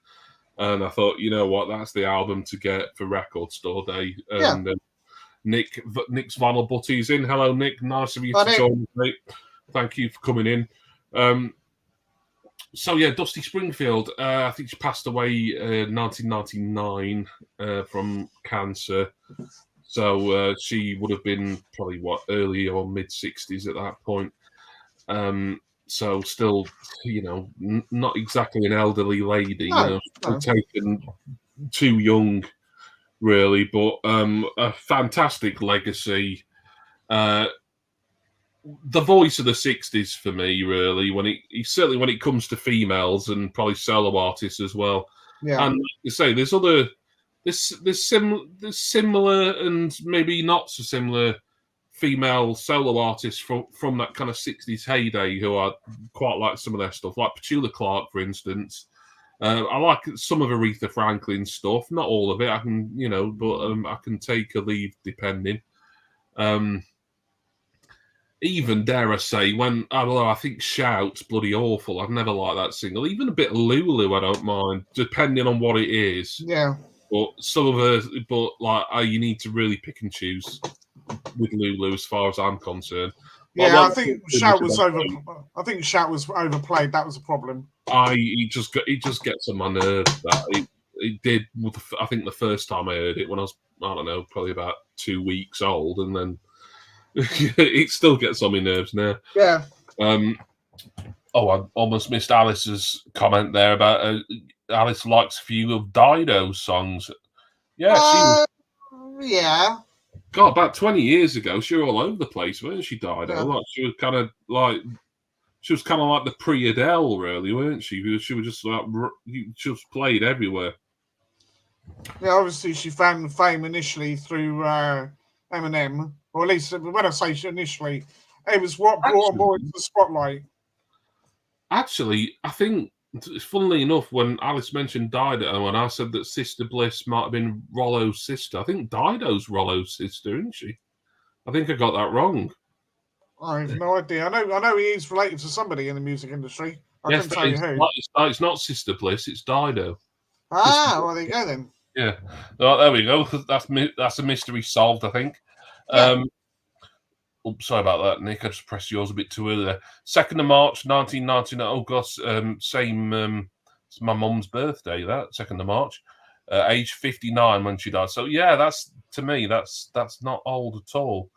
And I thought, you know what, that's the album to get for Record Store Day. And Nick's Vinyl Butty's in. Hello, Nick. Nice of you to join us, mate. Thank you for coming in. So, yeah, Dusty Springfield, I think she passed away in 1999 from cancer. So she would have been probably, early or mid-60s at that point. So still, not exactly an elderly lady, taken too young, really, but a fantastic legacy. The voice of the 60s for me, really, certainly when it comes to females and probably solo artists as well. Yeah. And like you say, there's similar and maybe not so similar female solo artists from that kind of 60s heyday who I quite like some of their stuff, like Petula Clark, for instance. I like some of Aretha Franklin's stuff, not all of it. I can, but I can take a leave depending. Even dare I say, although I think Shout's bloody awful. I've never liked that single. Even a bit of Lulu, I don't mind, depending on what it is. Yeah. But some of her, you need to really pick and choose with Lulu, as far as I'm concerned. Yeah, I think Shout was overplayed. That was a problem. It just gets on my nerves. It did. I think the first time I heard it when I was, I don't know, probably about 2 weeks old, and then it still gets on my nerves now. Yeah. I almost missed Alice's comment there about Alice likes a few of Dido's songs. Yeah, yeah. God, about 20 years ago, she was all over the place, weren't she, Dido? Yeah. Like, she was kind of like the pre-Adele, really, weren't she? She was just like, she just played everywhere. Yeah, obviously she found fame initially through Eminem, or at least when I say initially, it was what brought her more into the spotlight. Actually, I think, funnily enough, when Alice mentioned Dido, and I said that Sister Bliss might have been Rollo's sister, I think Dido's Rollo's sister, isn't she? I think I got that wrong. I have no idea. I know he is related to somebody in the music industry. I couldn't tell you who. It's not Sister Bliss, it's Dido. Well, there you go then. Yeah. Oh, there we go. That's a mystery solved, I think. Yeah. Sorry about that, Nick. I just pressed yours a bit too early there. 2nd of March, 1999. Oh, gosh, same. It's my mum's birthday, that, 2nd of March. Age 59 when she died. So, yeah, that's not old at all.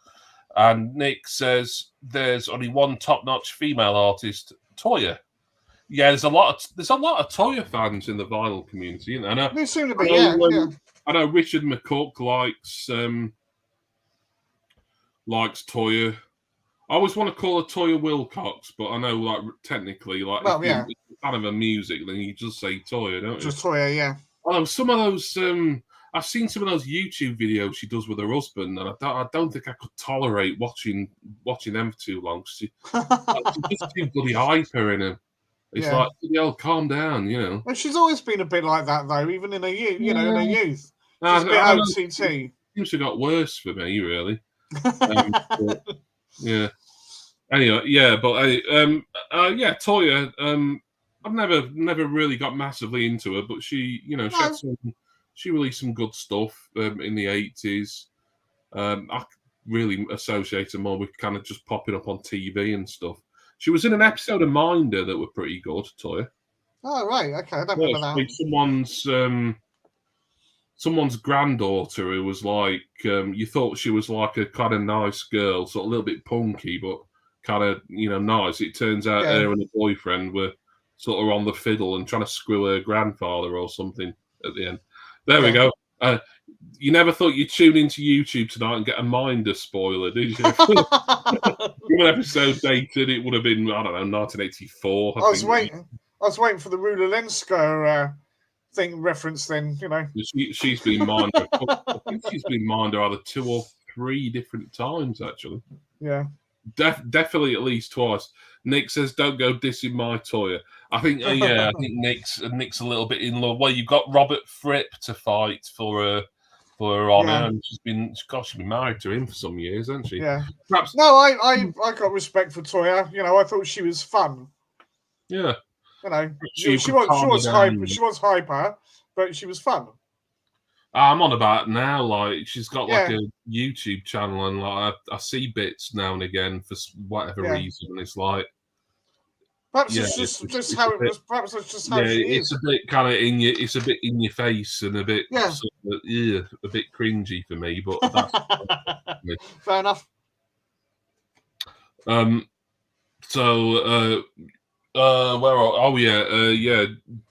And Nick says there's only one top-notch female artist, Toya. Yeah, there's a lot of Toya fans in the vinyl community, isn't there? There seem to be, yeah. I know Richard McCook likes Toya. I always want to call her Toya Wilcox, but I know, like, technically, like, if you're a fan of her music, then you just say Toya, don't you? Just Toya, yeah. Although some of those, I've seen some of those YouTube videos she does with her husband, and I don't think I could tolerate watching them for too long. She's just too bloody hyper in her. It's like, hell, calm down, Well, she's always been a bit like that, though, even in her youth. In her youth, she's a bit OCT. Seems to got worse for me, really. Yeah. Anyway, yeah, but Toya. I've never really got massively into her, but she, she released some good stuff in the 80s. I really associate her more with kind of just popping up on TV and stuff. She was in an episode of Minder that were pretty good, Toya. Oh, right. Okay. I don't remember that. Someone's granddaughter who was like, you thought she was like a kind of nice girl, sort of a little bit punky, but kind of, nice. It turns out her and her boyfriend were sort of on the fiddle and trying to screw her grandfather or something at the end. There we go. You never thought you'd tune into YouTube tonight and get a Minder spoiler, did you? One episode dated, it would have been, I don't know, 1984. I was waiting for the Rula Lenska thing reference then, She's been Minder. I think she's been Minder either 2 or 3 different times, actually. Yeah. Definitely at least twice. Nick says, "Don't go dissing my Toya." I think, I think Nick's a little bit in love. Well, you've got Robert Fripp to fight for her honour, and she's been married to him for some years, hasn't she? Yeah. Perhaps. No, I got respect for Toya. I thought she was fun. Yeah. She was hyper, but she was fun. I'm on about it now. Like, she's got like a YouTube channel, and like I see bits now and again for whatever reason. And it's like, perhaps it's just how it was. Perhaps it's just how she is. It's a bit kind of in your. It's a bit in your face and a bit a bit cringy for me. But that's fair enough. So. Where are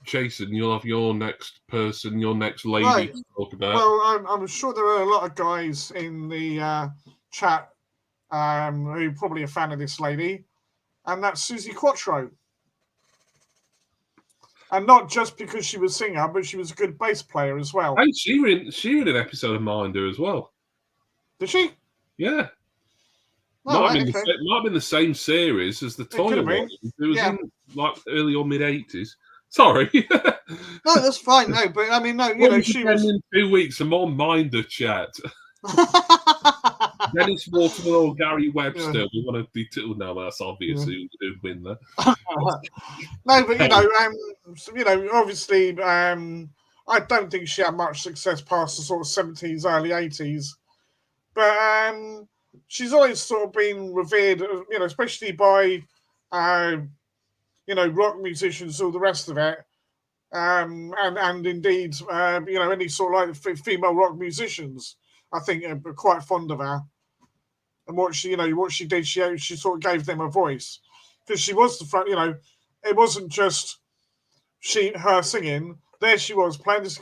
Jason, you'll have your next person, your next lady to talk about. Well, I'm sure there are a lot of guys in the chat who are probably a fan of this lady, and that's Suzi Quatro. And not just because she was a singer, but she was a good bass player as well. Hey, she were in an episode of Minder as well. Did she? Yeah. Oh, might have been the same series as the Toya one. It was in like early or mid 80s. Sorry. No, that's fine. No, but I mean, no, she was in 2 weeks and more Minder chat. Dennis Waterman or Gary Webster. Yeah. We want to be told now. That's obvious who'd win there. No, but obviously, I don't think she had much success past the sort of 70s, early 80s. But she's always sort of been revered, especially by, rock musicians, all the rest of it, and indeed, any sort of like female rock musicians, I think, are quite fond of her. And what she did, she sort of gave them a voice, because she was the front. It wasn't just her singing. There she was playing this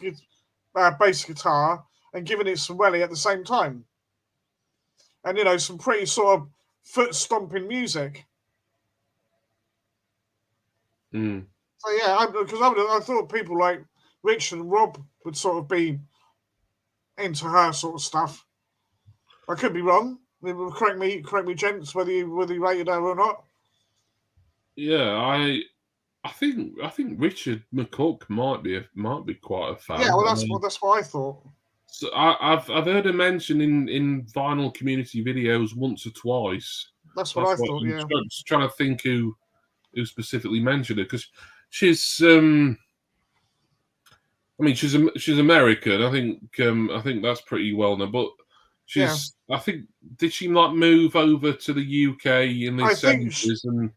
bass guitar and giving it some welly at the same time. And, some pretty sort of foot-stomping music. Mm. So, yeah, because I thought people like Rich and Rob would sort of be into her sort of stuff. I could be wrong. Correct me, gents, whether you rated her or not. Yeah, I think Richard McCook might be quite a fan. Yeah, well, that's what I thought. So I've heard her mentioned in vinyl community videos once or twice. That's what I thought. Yeah, just trying to think who specifically mentioned it, because she's she's American. I think that's pretty well known. But she's I think, did she like move over to the UK in the 70s? And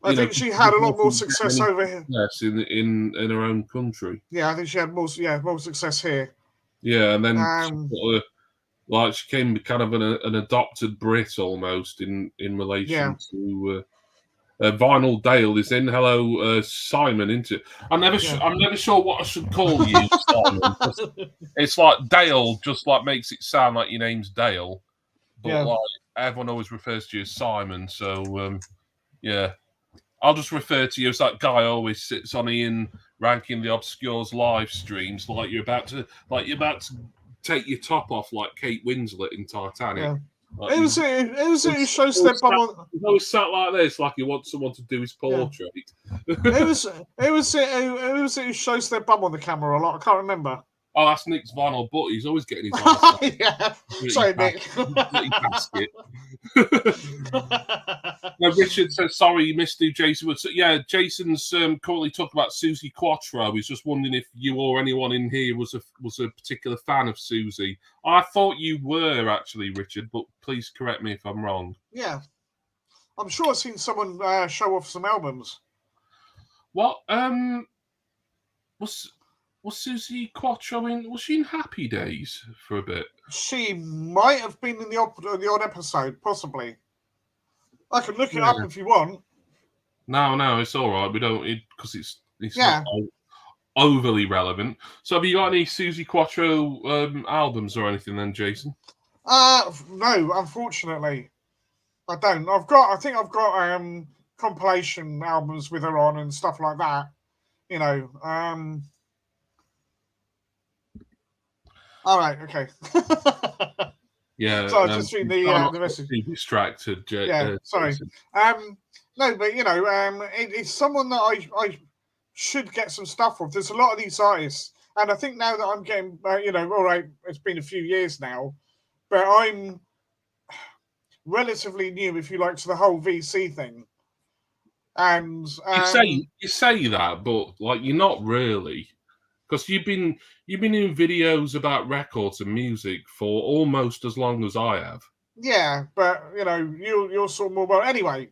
I think she had a lot more success over here. Yes, in her own country. Yeah, I think she had more success here. Yeah, and then she came kind of an adopted Brit almost in relation to Vinyl Dale is in. Hello, Simon. I'm never sure what I should call you, Simon. It's like Dale, just like makes it sound like your name's Dale, but like everyone always refers to you as Simon. So I'll just refer to you as that guy always sits on Ian Ranking the Obscures live streams, like you're about to take your top off like Kate Winslet in Titanic. Yeah. Like it was shows their bum on. He's always sat like this, like he wants someone to do his portrait. It shows their bum on the camera a lot. I can't remember. Oh, that's Nick's vinyl butt. He's always getting his eyes. Sorry, Nick. No, Richard says, sorry, you missed who Jason would say. Yeah, Jason's currently talking about Susie Quattro. He's just wondering if you or anyone in here was a particular fan of Susie. I thought you were, actually, Richard, but please correct me if I'm wrong. Yeah. I'm sure I've seen someone show off some albums. What? Was Susie Quattro in? Was she in Happy Days for a bit? She might have been in the odd episode, possibly. I can look it up if you want. No, it's all right. We don't, because it's not overly relevant. So, have you got any Susie Quattro albums or anything then, Jason? No, unfortunately, I don't. I think I've got compilation albums with her on and stuff like that. You know. All right. Okay. Yeah. So I just read the message. Be distracted. Sorry. No, but it's someone that I should get some stuff of. There's a lot of these artists, and I think now that I'm getting, all right, it's been a few years now, but I'm relatively new, if you like, to the whole VC thing. And you say that, but like you're not really, because you've been in videos about records and music for almost as long as I have. Yeah, but you're sort of more well. Anyway.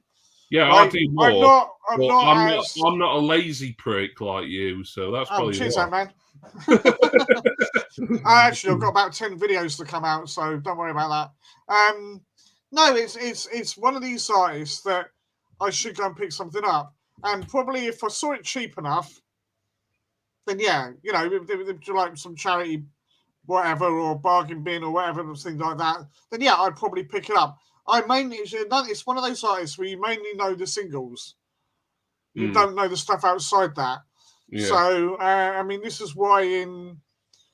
Yeah, I do more. I'm not a lazy prick like you, so that's probably. Cheers, that man. I've got about 10 videos to come out, so don't worry about that. No, it's one of these artists that I should go and pick something up, and probably if I saw it cheap enough, then if like some charity, whatever, or bargain bin or whatever, things like that, then I'd probably pick it up. It's one of those artists where you mainly know the singles. You don't know the stuff outside that. Yeah. So, this is why in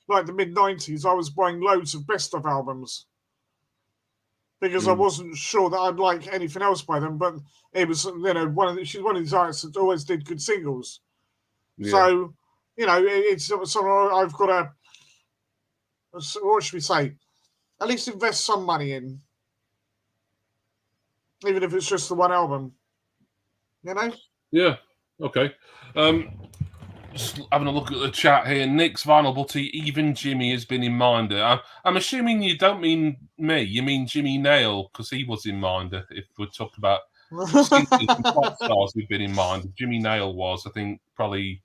like the mid-90s, I was buying loads of best of albums. Because I wasn't sure that I'd like anything else by them, but it was, she's one of these artists that always did good singles. Yeah. So, it's something I've got to, what should we say? At least invest some money in. Even if it's just the one album, Yeah. Okay. Just having a look at the chat here. Nick's Vinyl Butty, even Jimmy has been in Minder. I'm assuming you don't mean me. You mean Jimmy Nail, because he was in Minder. If we're talking about pop stars who've been in Minder, Jimmy Nail was, I think, probably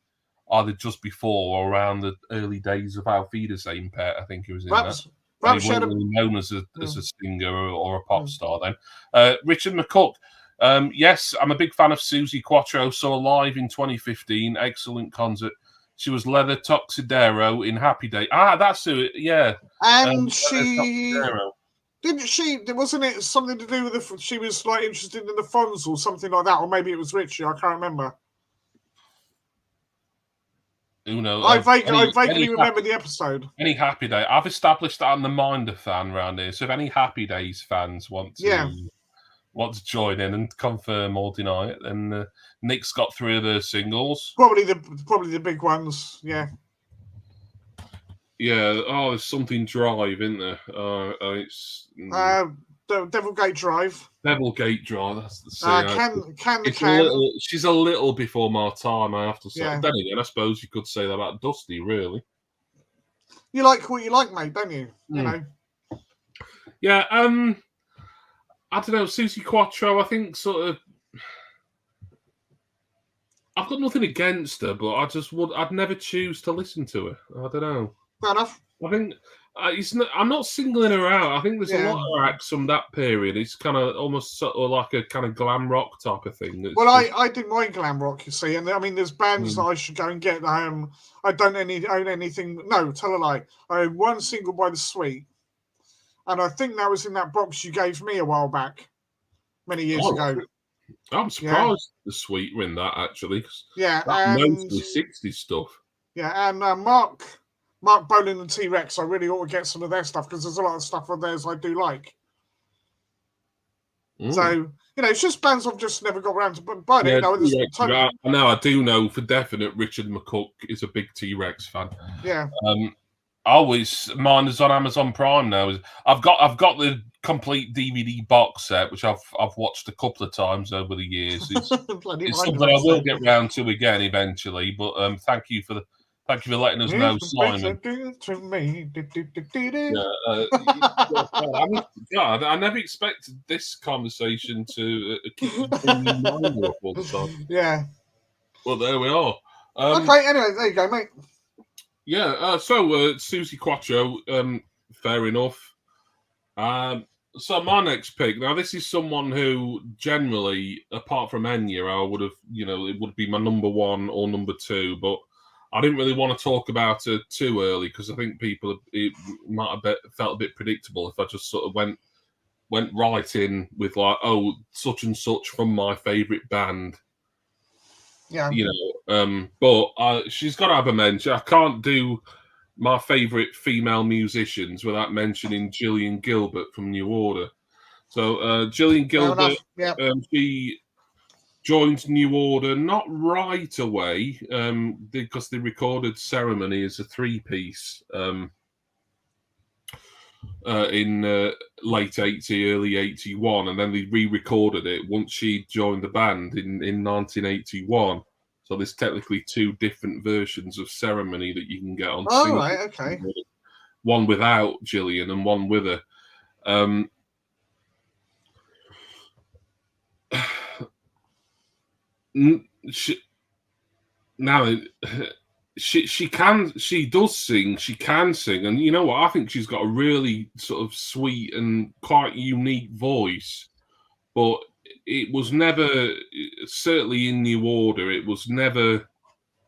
either just before or around the early days of Auf Wiedersehen Pet. I think he was in that. He wasn't really known as a singer or a pop star then. Richard McCook, yes, I'm a big fan of Susie Quattro. Saw live in 2015. Excellent concert. She was Leather Toxidero in Happy Day. That's who. Yeah, and she didn't she? Wasn't it something to do with she was like interested in the Fonz or something like that, or maybe it was Richie. I can't remember. Who knows? I vaguely remember the episode. Any Happy Day? I've established that I'm the Minder fan around here. So if any Happy Days fans want to join in and confirm or deny it, then Nick's got 3 of their singles. Probably the big ones. Yeah. Yeah. Oh, there's something Drive, isn't there? It's Devilgate Drive. Devilgate Drive. That's the can. She's a little before my time, I have to say. Yeah. Then again, I suppose you could say that about Dusty, really. You like what you like, mate, don't you? You know. Yeah. I don't know. Susie Quattro, I think, sort of. I've got nothing against her, but I'd never choose to listen to her. I don't know. Fair enough. I think. I'm not singling her out. I think there's a lot of acts from that period. It's kind of almost sort of like a kind of glam rock type of thing. I do my glam rock, you see, and there's bands that I should go and get. I don't own anything. No, tell a lie. I own one single by The Sweet, and I think that was in that box you gave me a while back, many years ago. I'm surprised The Sweet were in that, actually. Yeah, that's mostly 60s stuff. Yeah, and Mark Bolan and T-Rex, I really ought to get some of their stuff because there's a lot of stuff on theirs I do like. So, it's just bands I've just never got around to buying. I do know for definite Richard McCook is a big T-Rex fan. Yeah. Mine is on Amazon Prime now. I've got the complete DVD box set, which I've watched a couple of times over the years. It's something I will get round to again eventually. But thank you for letting us know, Simon. God, I never expected this conversation to keep bringing mine up all the time. Yeah. Well, there we are. Okay. Anyway, there you go, mate. Yeah. So Susie Quattro. Fair enough. So my next pick. Now, this is someone who generally, apart from Enya, I would have, it would be my number one or number two, but I didn't really want to talk about her too early because I think it might have felt a bit predictable if I just sort of went right in with like, oh, such and such from my favourite band. Yeah. But she's got to have a mention. I can't do my favourite female musicians without mentioning Gillian Gilbert from New Order. So Gillian Gilbert, she joined New Order not right away because they recorded Ceremony as a three-piece in late 80, early 81, and then they re-recorded it once she joined the band in 1981. So there's technically two different versions of Ceremony that you can get on. Oh, right, okay. One without Gillian and one with her. She does sing, she can sing, and you know what? I think she's got a really sort of sweet and quite unique voice, but it was never, certainly in New Order, it was never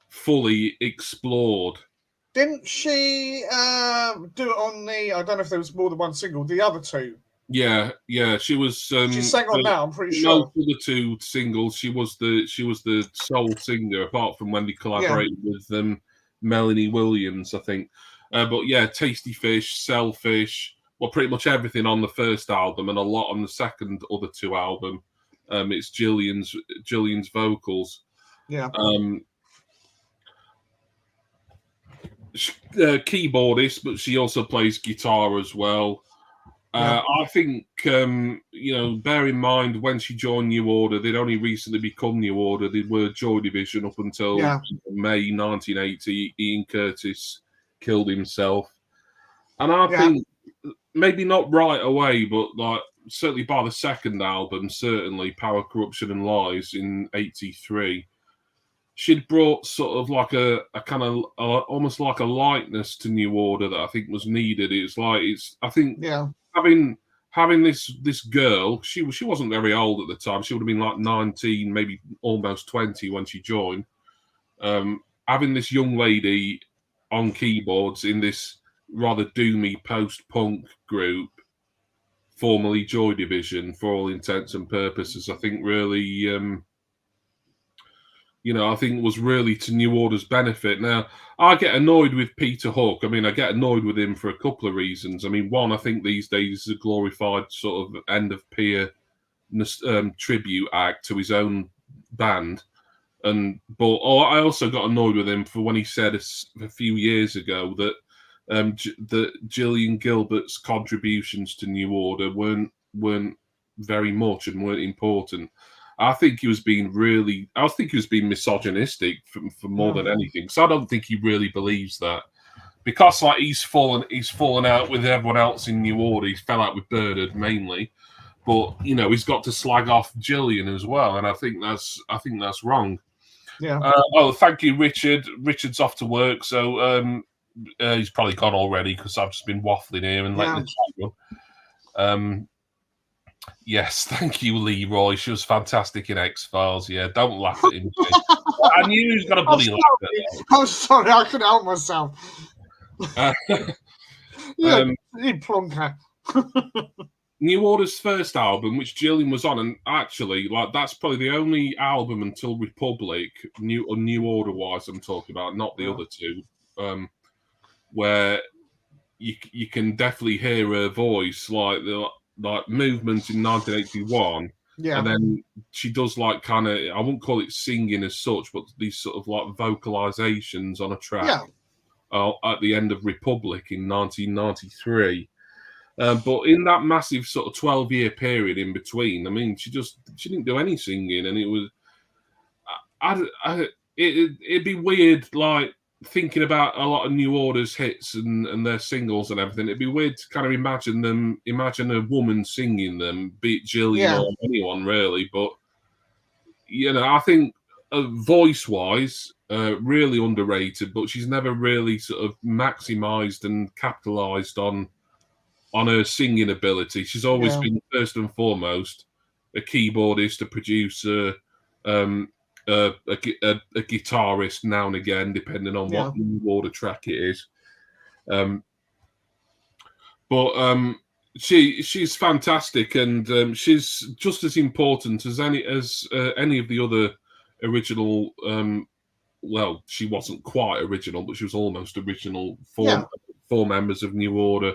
fully explored. Didn't she do it on the, I don't know if there was more than one single, the other two? Yeah, she was. She sang on that, I'm pretty sure. No, for the two singles, she was the sole singer, apart from when they collaborated with Melanie Williams, I think. But yeah, Tasty Fish, Selfish, well, pretty much everything on the first album and a lot on the other two album. It's Gillian's vocals. Yeah. Keyboardist, but she also plays guitar as well. I think, bear in mind when she joined New Order, they'd only recently become New Order. They were Joy Division up until May 1980. Ian Curtis killed himself. And I think, maybe not right away, but like certainly by the second album, certainly Power, Corruption and Lies in 83, she'd brought sort of like a kind of almost like a lightness to New Order that I think was needed. Having this girl, she wasn't very old at the time. She would have been like 19, maybe almost 20 when she joined. Having this young lady on keyboards in this rather doomy post-punk group, formerly Joy Division, for all intents and purposes, I think really, I think was really to New Order's benefit. Now, I get annoyed with Peter Hook. I mean, I get annoyed with him for a couple of reasons. I mean, one, I think these days is a glorified sort of end-of-peer tribute act to his own band. But I also got annoyed with him for when he said a few years ago that that Gillian Gilbert's contributions to New Order weren't very much and weren't important. I think he was being misogynistic for more than anything. So I don't think he really believes that, because like he's fallen out with everyone else in New Order. He fell out with Bernard mainly, but he's got to slag off Gillian as well, and I think that's wrong. Yeah. Thank you, Richard. Richard's off to work, so he's probably gone already because I've just been waffling here and letting the chat run. Yes, thank you, Leroy. She was fantastic in X-Files. Yeah, don't laugh at him. I knew he was going to bloody laugh at that. I'm sorry, I couldn't help myself. You plonker. New Order's first album, which Gillian was on, and actually, like that's probably the only album until Republic, New Order-wise, I'm talking about, not the other two, where you can definitely hear her voice, like Movement in 1981, and then she does like kind of, I wouldn't call it singing as such, but these sort of like vocalizations on a track. at the end of Republic in 1993. But in that massive sort of 12-year period in between, I mean, she didn't do any singing, and it was, it'd be weird, like thinking about a lot of New Order's hits and their singles and everything. It'd be weird to kind of imagine a woman singing them, be it Gillian or anyone really. But I think voice-wise, really underrated. But she's never really sort of maximised and capitalised on her singing ability. She's always been first and foremost a keyboardist, a producer, a guitarist now and again, depending on what New Order track it is. But she's fantastic, and she's just as important as any of the other original. Well, she wasn't quite original, but she was almost original. Four members of New Order.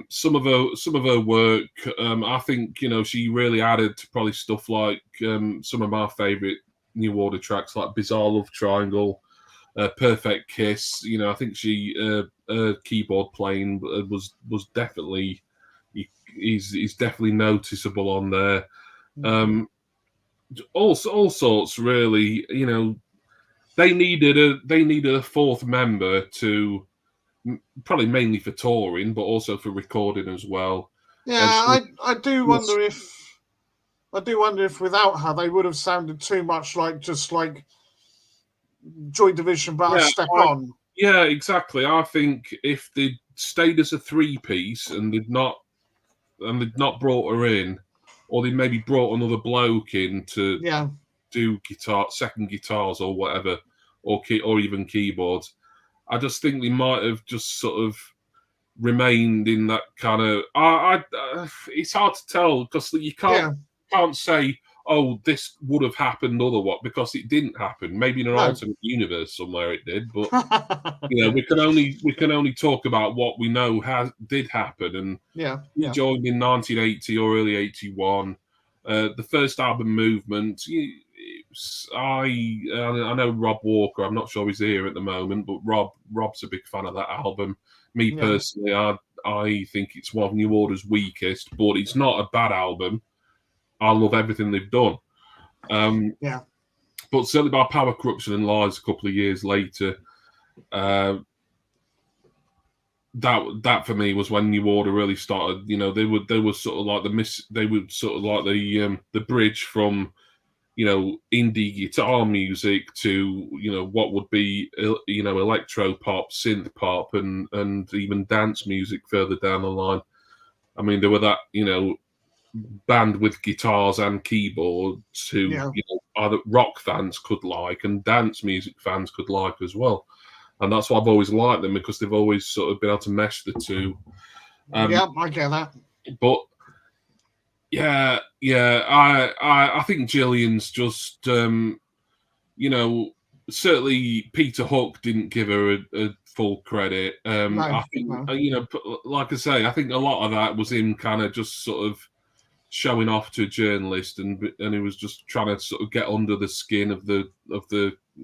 Some of her work, I think, she really added to probably stuff like some of my favourite New Order tracks, like Bizarre Love Triangle, Perfect Kiss. I think her keyboard playing was definitely is definitely noticeable on there. All sorts, really. They needed a fourth member to. Probably mainly for touring, but also for recording as well. Yeah, I do wonder if without her they would have sounded too much like just like Joy Division, but a step on. Yeah, exactly. I think if they'd stayed as a three-piece and they'd not brought her in, or they maybe brought another bloke in to do second guitars or whatever, or even keyboards. I just think they might have just sort of remained in that kind of. It's hard to tell because you can't say, oh, this would have happened otherwise, because it didn't happen. Maybe in an alternate universe somewhere it did, but we can only talk about what we know did happen. And he joined in 1980 or early 81. The first album, Movement. I know Rob Walker. I'm not sure he's here at the moment, but Rob's a big fan of that album. Me personally, I think it's one of New Order's weakest, but it's not a bad album. I love everything they've done. But certainly by Power, Corruption and Lies a couple of years later, that for me was when New Order really started. They were sort of like the bridge from indie guitar music to what would be electro pop, synth pop, and even dance music further down the line. I mean, there were that band with guitars and keyboards who either rock fans could like and dance music fans could like as well, and that's why I've always liked them, because they've always sort of been able to mesh the two. I get that. But I think Gillian's just, certainly Peter Hook didn't give her a full credit. I think, like I say, I think a lot of that was him kind of just sort of showing off to a journalist, and he was just trying to sort of get under the skin of the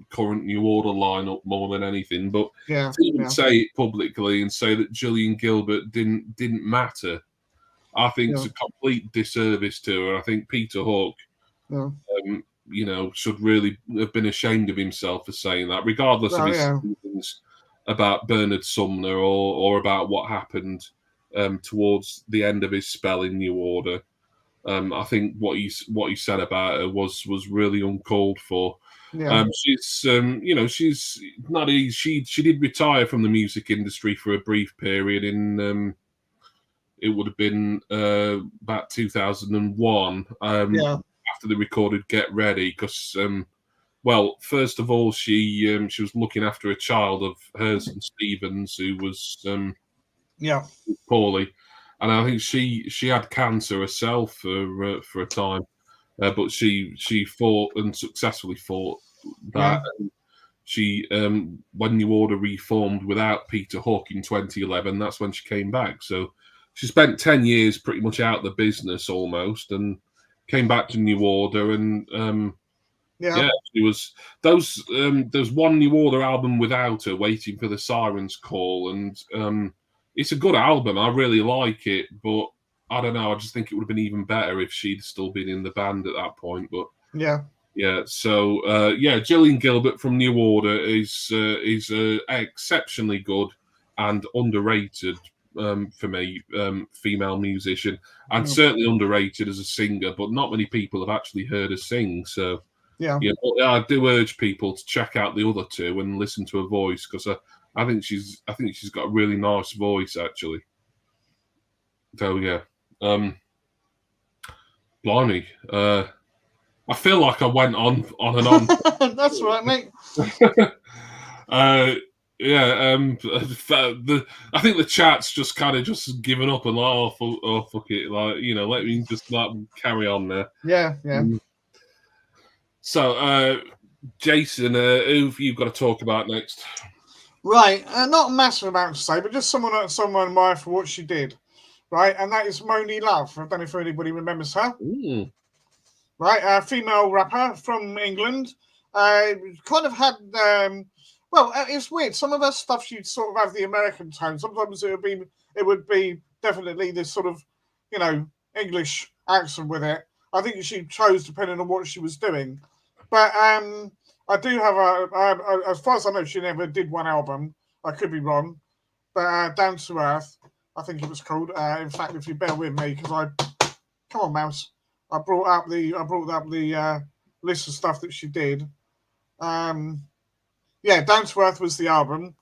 current New Order lineup more than anything. But to even say it publicly and say that Gillian Gilbert didn't matter, I think it's a complete disservice to her. I think Peter Hook, should really have been ashamed of himself for saying that, regardless of his feelings about Bernard Sumner or about what happened towards the end of his spell in New Order. I think what he said about her was really uncalled for. She's she's not easy. She did retire from the music industry for a brief period in. It would have been about 2001 after they recorded "Get Ready," because, first of all, she was looking after a child of hers and Stephen's who was poorly, and I think she had cancer herself for a time, but she fought and successfully fought that. And she, when New Order reformed without Peter Hook in 2011, that's when she came back. So she spent 10 years pretty much out of the business almost, and came back to New Order, and Yeah. She was those. There's one New Order album without her, Waiting for the Sirens Call, and it's a good album. I really like it, but I don't know. I just think it would have been even better if she'd still been in the band at that point. But yeah. So Gillian Gilbert from New Order is exceptionally good and underrated for me, female musician, and certainly underrated as a singer. But not many people have actually heard her sing. So I do urge people to check out the other two and listen to her voice, because I think she's got a really nice voice actually. So blimey. I feel like I went on and on. That's right, mate. I think the chat's just kind of just given up and like, oh fuck it, like, let me just carry on there. Yeah. So, Jason, who have you got to talk about next? Right, not a massive amount to say, but just someone I admire for what she did. Right, and that is Moni Love. I don't know if anybody remembers her. Right, a female rapper from England. Kind of had, it's weird. Some of her stuff, she'd sort of have the American tone. Sometimes it would be definitely this sort of, English accent with it. I think she chose depending on what she was doing. But I do have as far as I know, she never did one album. I could be wrong. But Down to Earth, I think it was called. In fact, if you bear with me, because come on, mouse. I brought up the list of stuff that she did. Down to Earth was the album.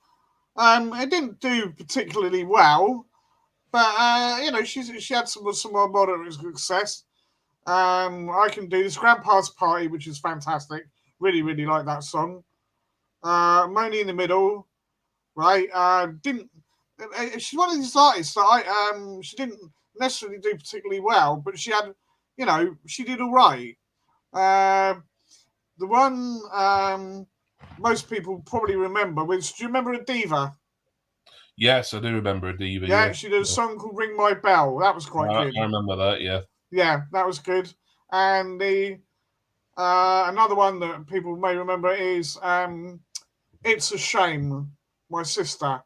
It didn't do particularly well, but she had some more moderate success. I Can Do This, Grandpa's Party, which is fantastic. Really, really like that song. Money in the Middle, right? She's one of these artists that she didn't necessarily do particularly well, but she had, she did all right. The one most people probably remember was, do you remember A Diva? Yes, I do remember A Diva. Yeah, she did a song called Ring My Bell. That was quite good. I remember that, yeah. Yeah, that was good. And the another one that people may remember is It's a Shame, My Sister,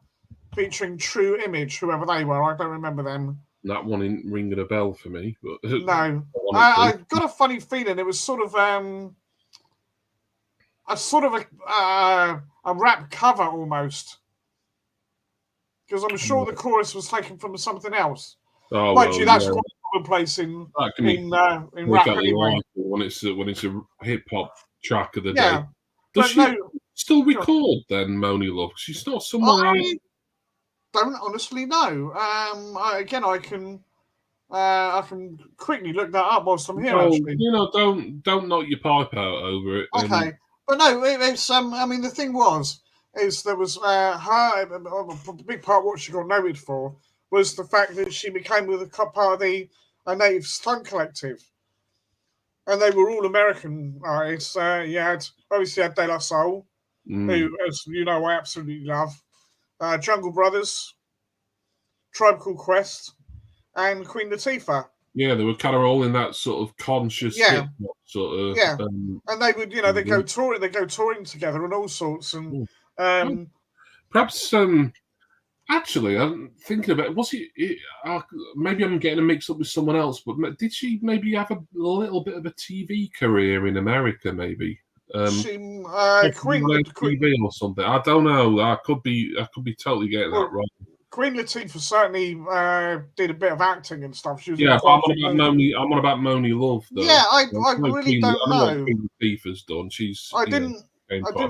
featuring True Image, whoever they were. I don't remember them. That one isn't ringing a bell for me. But no. I got a funny feeling it was sort of a rap cover almost. Because I'm sure the chorus was taken from something else. Oh, mind you, that's quite commonplace in rap anyway. When it's a hip hop track of the day. Yeah. Does she still record then, Moni Love? She's not somewhere else. I don't honestly know. I can quickly look that up whilst I'm here. Actually, don't knock your pipe out over it. Okay, but no, it's I mean, the thing is there was a big part of what she got noted for was the fact that she became with a part of the Native Stunt Collective, and they were all American artists. You had De La Soul, who, as you know, I absolutely love. Jungle Brothers, Tribe Called Quest, and Queen Latifah. Yeah, they were kind of all in that sort of conscious hip hop sort of. Yeah, and they would, they go touring together and all sorts. And perhaps, actually, I'm thinking about it. Was it? Maybe I'm getting them mixed up with someone else. But did she maybe have a little bit of a TV career in America? Maybe. Queen TV or something. I don't know. I could be totally getting that wrong. Queen Latifah certainly did a bit of acting and stuff. She was I'm on about Moni Love though. Yeah, I really don't know. What Queen Latifah's done. I didn't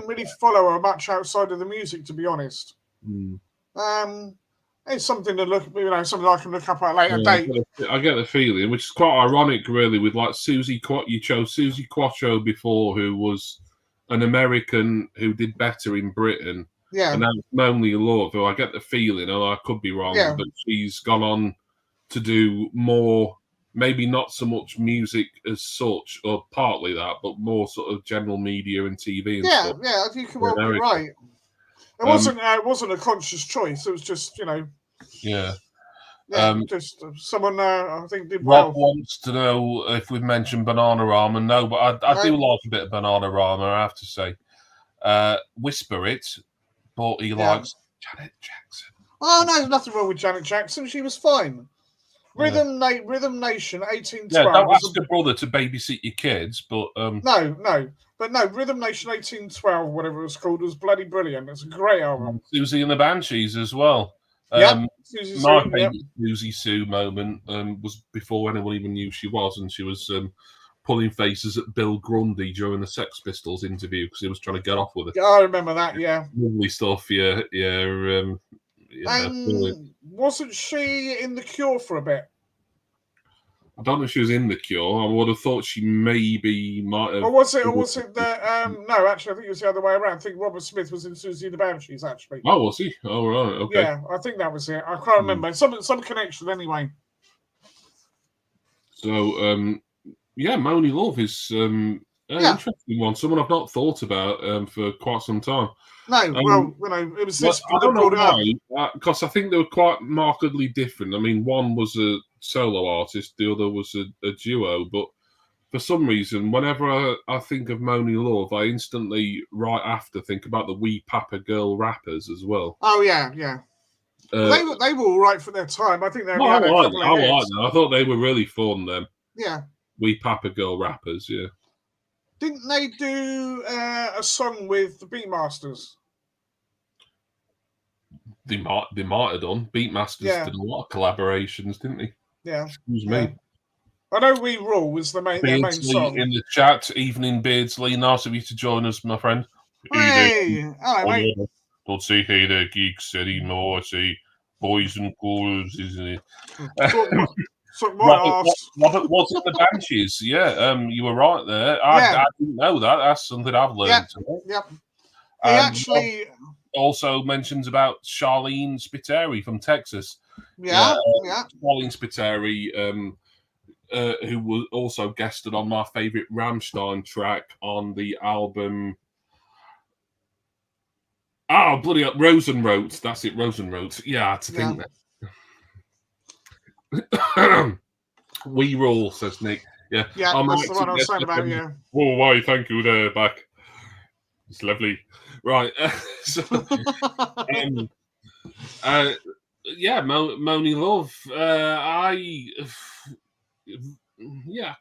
really follow her much outside of the music, to be honest. It's something to look, something I can look up at a later date. I get the feeling, which is quite ironic, really, with like Susie Quattro. You chose Susie Quattro before, who was an American who did better in Britain. Yeah. And now Moni Love, who I get the feeling, and I could be wrong, but she's gone on to do more, maybe not so much music as such, or partly that, but more sort of general media and TV and stuff. Yeah, you could well be right. It wasn't a conscious choice. It was just, Yeah. Yeah, just someone I think did Rob well. wants to know if we've mentioned Bananarama. No, but I do like a bit of Bananarama, I have to say. Whisper It, but he likes Janet Jackson. Oh, no, there's nothing wrong with Janet Jackson. She was fine. Rhythm Nation, 1812. Yeah, don't ask your brother to babysit your kids, but no. But no, Rhythm Nation 1812, whatever it was called, was bloody brilliant. It's a great album. Susie and the Banshees as well. My favourite Susie Sue moment was before anyone even knew she was, and she was pulling faces at Bill Grundy during the Sex Pistols interview because he was trying to get off with her. I remember that, yeah. Lovely stuff, yeah. And wasn't she in The Cure for a bit? I don't know if she was in The Cure. I would have thought she might have. Or was it that? No, actually, I think it was the other way around. I think Robert Smith was in Susie and the Banshees, actually. Oh, was he? Oh, right, okay. Yeah, I think that was it. I can't remember. Some connection, anyway. So, Moaning Love is an interesting one. Someone I've not thought about for quite some time. No, it was this. I don't know why, because I think they were quite markedly different. I mean, one was a solo artist, the other was a duo. But for some reason, whenever I think of Moaning Love, I instantly, right after, think about the Wee Papa Girl rappers as well. Oh, yeah. They were all right for their time. I think they only had a couple of hits. I like them. I thought they were really fun, them. Yeah. Wee Papa Girl rappers, yeah. Didn't they do a song with the Beatmasters? They might have done. Beatmasters did a lot of collaborations, didn't they? Yeah. Excuse me. I know We Rule was their main song. In the chat, evening Beardsley. Nice of you to join us, my friend. Hey! Hello, mate. Don't say hey there, geeks anymore. I say boys and girls, isn't it? Robert was it the Banshees? Yeah, you were right there. I didn't know that. That's something I've learned today. Yep. He actually also mentions about Charlene Spiteri from Texas. Yeah. Charlene Spiteri, who was also guested on my favourite Rammstein track on the album. Oh, bloody hell, Rosenroth. That's it, Rosenroth. Yeah, I had to think that. We Rule, says Nick. Yeah, that's the one I was saying about, yeah. Oh, why, thank you there, back. It's lovely. Right. Moaning Love. I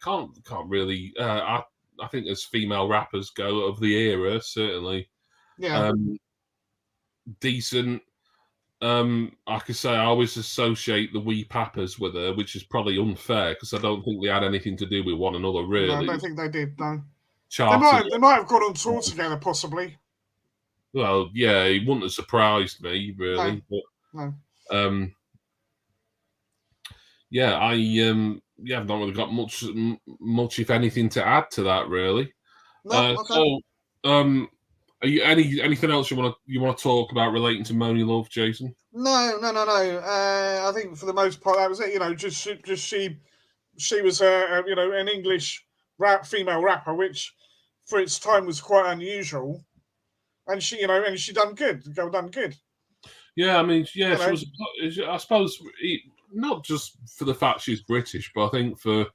can't really. I think as female rappers go of the era, certainly. Yeah. Decent. Like I say, I always associate the Wee Papas with her, which is probably unfair because I don't think they had anything to do with one another, really. No, I don't think they did, no. They might have gone on tour together, possibly. Well, yeah, it wouldn't have surprised me, really. No. But, I've not really got much, if anything, to add to that, really. No, okay. So, are you anything else you want to talk about relating to Moaning Love, Jason? No. I think for the most part that was it. You know, just she was an English female rapper, which for its time was quite unusual, and she done good. The girl done good. Yeah, I mean, yeah, she was. I suppose not just for the fact she's British, but I think for.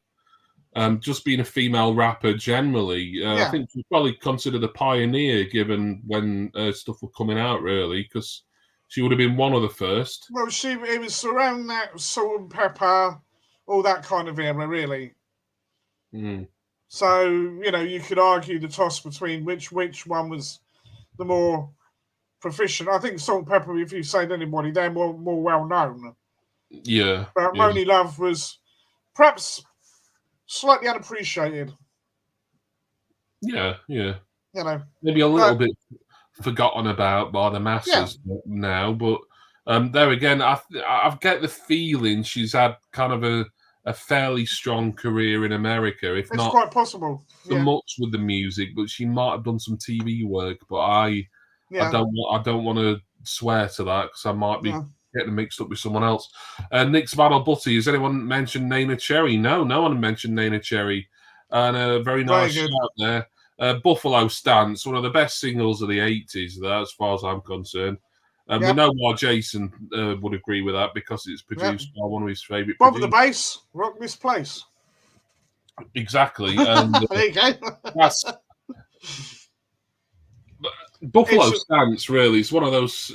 Just being a female rapper generally, I think she's probably considered a pioneer given when stuff was coming out, really, because she would have been one of the first. Well, it was around that Salt and Pepper, all that kind of era, really. So, you could argue the toss between which one was the more proficient. I think Salt and Pepper, if you say to anybody, they're more well-known. Yeah. But Moaning Love was perhaps slightly unappreciated. Yeah. Maybe a little bit forgotten about by the masses now, but there again, I get the feeling she's had kind of a fairly strong career in America, if not quite possible. So much with the music, but she might have done some TV work. But I don't want to swear to that because I might be getting mixed up with someone else. Nick's Battle Butty. Has anyone mentioned Nana Cherry? No one mentioned Nana Cherry. And a very nice shout there. Buffalo Stance, one of the best singles of the 80s, as far as I'm concerned. And we know why Jason would agree with that, because it's produced by one of his favourite Bob producers. the Bass, Rock This Place. Exactly. And there you go. that's Buffalo Stance. Really, it's one of those.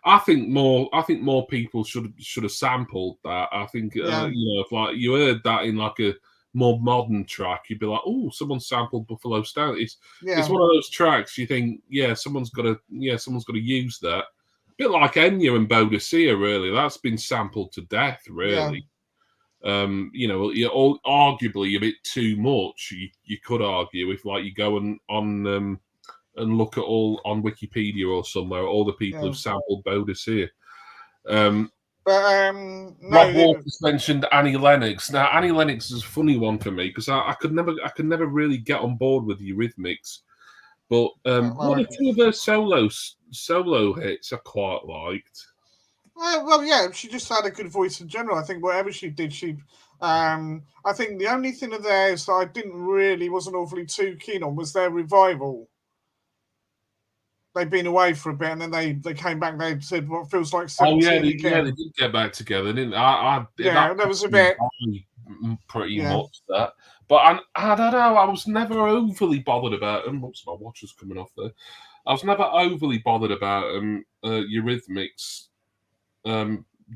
I think more people should have sampled that. I think if like you heard that in like a more modern track, you'd be like, oh, someone sampled Buffalo Stance. It's one of those tracks you think, someone's got to use that. A bit like Enya and Bodicea, really. That's been sampled to death, really. Arguably a bit too much. You could argue if like you go on and look at all on Wikipedia or somewhere, all the people who've sampled Bodicea. Rob Walker's mentioned Annie Lennox. Now, Annie Lennox is a funny one for me because I could never really get on board with the Eurythmics. But one or two of her solo hits I quite liked. She just had a good voice in general. I think whatever she did, I think the only thing of theirs that I wasn't awfully too keen on was their revival. They'd been away for a bit, and then they came back. They said what feels like 17 again. They did get back together, didn't they? That was a bit pretty much that. But I don't know. I was never overly bothered about them. Oops, my watch is coming off there. I was never overly bothered about Eurythmics.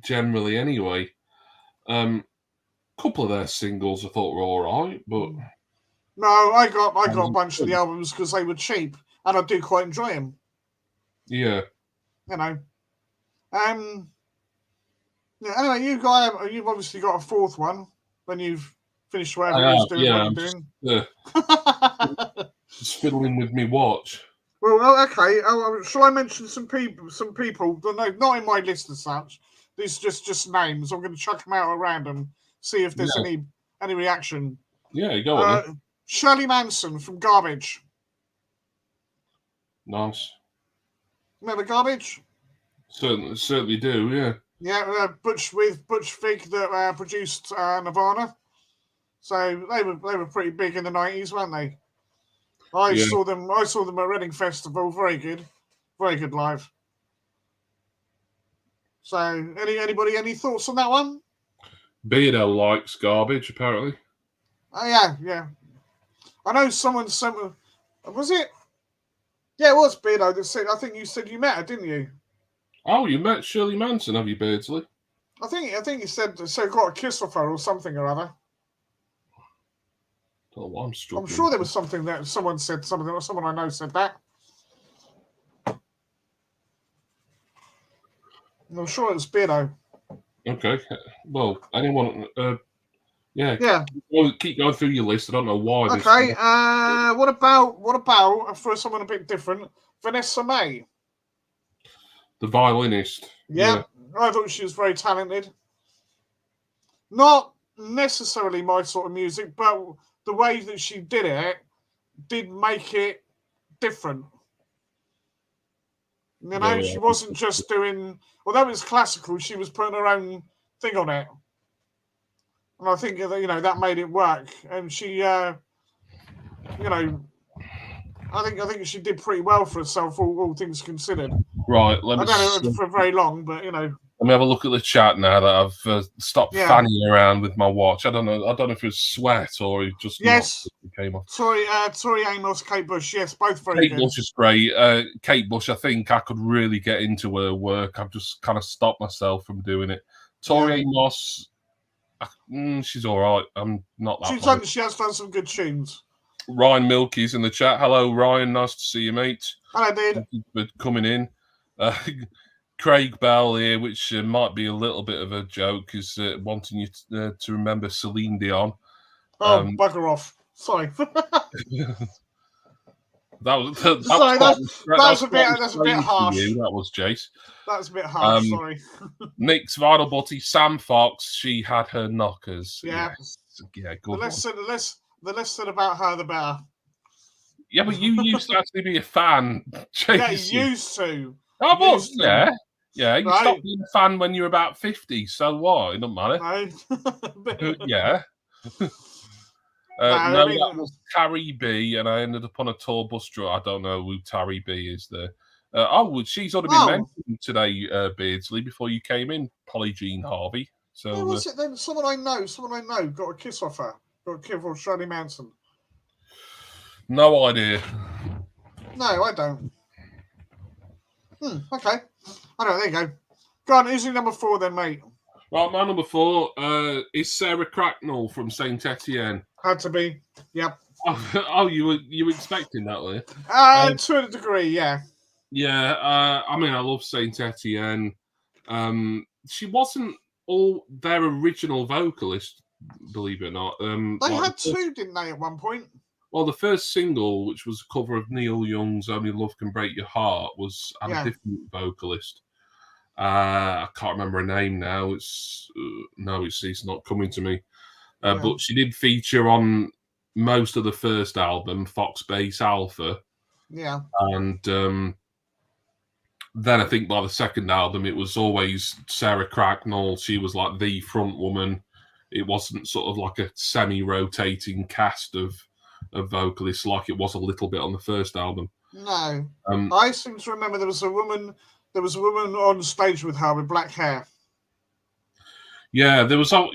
Generally, anyway. Couple of their singles I thought were all right, but no, I got a bunch of the albums because they were cheap, and I do quite enjoy them. Yeah. Anyway, you've obviously got a fourth one when you've finished whatever you're doing. Yeah. Just fiddling with me watch. Well, okay. Shall I mention some people? No, not in my list as such. These are just names. I'm going to chuck them out at random. See if there's any reaction. Yeah, you go on. Shirley Manson from Garbage. Nice. Remember Garbage? Certainly do, yeah. Yeah, Butch Vig that produced Nirvana. So they were pretty big in the 90s, weren't they? I saw them at Reading Festival. Very good live. So any thoughts on that one? Beardo likes Garbage, apparently. Oh yeah. I know someone sent me. Was it? Yeah, it was Beardo that said. I think you said you met her, didn't you? Oh, you met Shirley Manson, have you, Beardsley? I think you said got a kiss off her or something or other. Oh, I'm struggling. I'm sure there was something that someone said something. Or someone I know said that. I'm sure it was Beardo. Okay. Well, anyone? Yeah. Keep going through your list. I don't know why. Okay. What about for someone a bit different? Vanessa May. The violinist. Yeah. I thought she was very talented. Not necessarily my sort of music, but the way that she did it did make it different. She wasn't just doing. Although it was classical, she was putting her own thing on it, and I think that made it work. And she, I think she did pretty well for herself, all things considered. Right. I don't know for very long, but Let me have a look at the chat now that I've stopped fanning around with my watch. I don't know if it was sweat or it just came off. Tori Amos, Kate Bush. Yes, both very good. Kate Bush is great. Kate Bush, I think I could really get into her work. I've just kind of stopped myself from doing it. Tori Amos, she's all right. I'm not that. She has done some good tunes. Ryan Milky's in the chat. Hello, Ryan. Nice to see you, mate. Hello, dude. Thank you for coming in. Craig Bell here, which might be a little bit of a joke, is wanting you to remember Celine Dion. Oh, bugger off. Sorry. That's a bit harsh. That was Jace. That's a bit harsh, sorry. Nick's Vinyl Butty, Sam Fox, she had her knockers. Yeah. Yeah, good. The less said about her, the better. Yeah, but you used to actually be a fan, Jace. Yeah, you used to. I was, yeah. Yeah, you stopped being a fan when you were about 50, so what? It doesn't matter. No. Yeah. That was Tarry B, and I ended up on a tour bus drive. I don't know who Tarry B is there. She's already been mentioned today, Beardsley, before you came in, Polly Jean Harvey. So who was it then? Someone I know got a kiss off her. Got a kiss off Shirley Manson. No idea. No, I don't. Okay. I don't know, there you go. Go on, who's your number 4 then, mate? Right, my number 4 is Sarah Cracknell from Saint Etienne. Had to be. Yep. Oh, you were expecting that, were you? To a degree, yeah. Yeah, I mean, I love Saint Etienne. She wasn't all their original vocalist, believe it or not. They had 2, didn't they, at one point? Well, the first single, which was a cover of Neil Young's "Only Love Can Break Your Heart," had a different vocalist. I can't remember her name now. It's not coming to me. But she did feature on most of the first album, Fox Bass Alpha. Yeah. And then I think by the second album, it was always Sarah Cracknell. She was like the front woman. It wasn't sort of like a semi-rotating cast of vocalists like it was a little bit on the first album. No. I seem to remember there was a woman on stage with her with black hair. Yeah, there was. That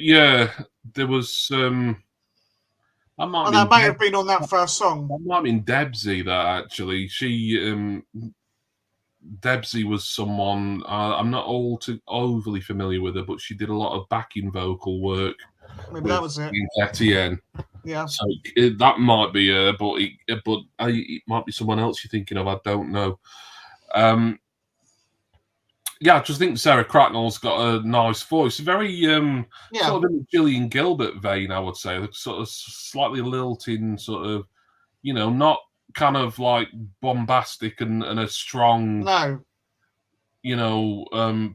may have been on that first song. That might have been Debsy. That actually, Debsy was someone I'm not overly familiar with her, but she did a lot of backing vocal work. Maybe that was it. Etienne. Yeah. So that might be her, but it might be someone else you're thinking of. I don't know. I just think Sarah Cracknell's got a nice voice. Very sort of in the Gillian Gilbert vein, I would say. Sort of slightly lilting, sort of, not kind of like bombastic and a strong,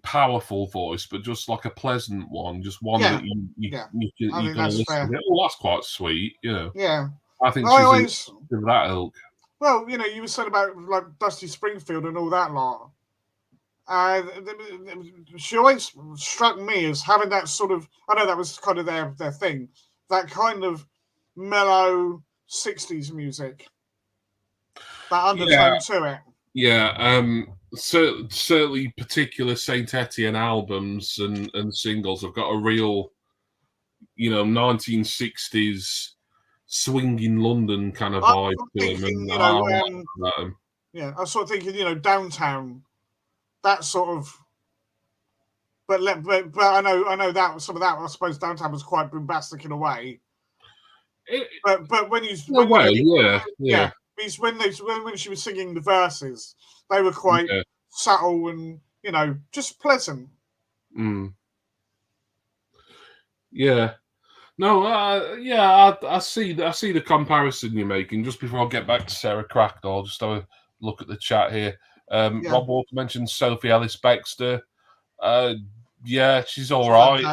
powerful voice, but just like a pleasant one, just one that you can listen to. Oh, that's quite sweet, Yeah. I think she's of that ilk. Well, you were saying about like Dusty Springfield and all that lot. She always struck me as having that sort of, I know that was kind of their thing, that kind of mellow 60s music, that undertone to it. Yeah, certainly particular Saint Etienne albums and singles have got a real, 1960s swinging London kind of vibe to them. I was sort of thinking, Downtown. That sort of, but I know that some of that, I suppose Downtown was quite bombastic in a way. But when she was singing the verses, they were quite subtle and just pleasant. Yeah. No, I see the comparison you're making. Just before I get back to Sarah Cracknell, I'll just have a look at the chat here. Rob Walker mentioned Sophie Ellis-Bextor. She's all right.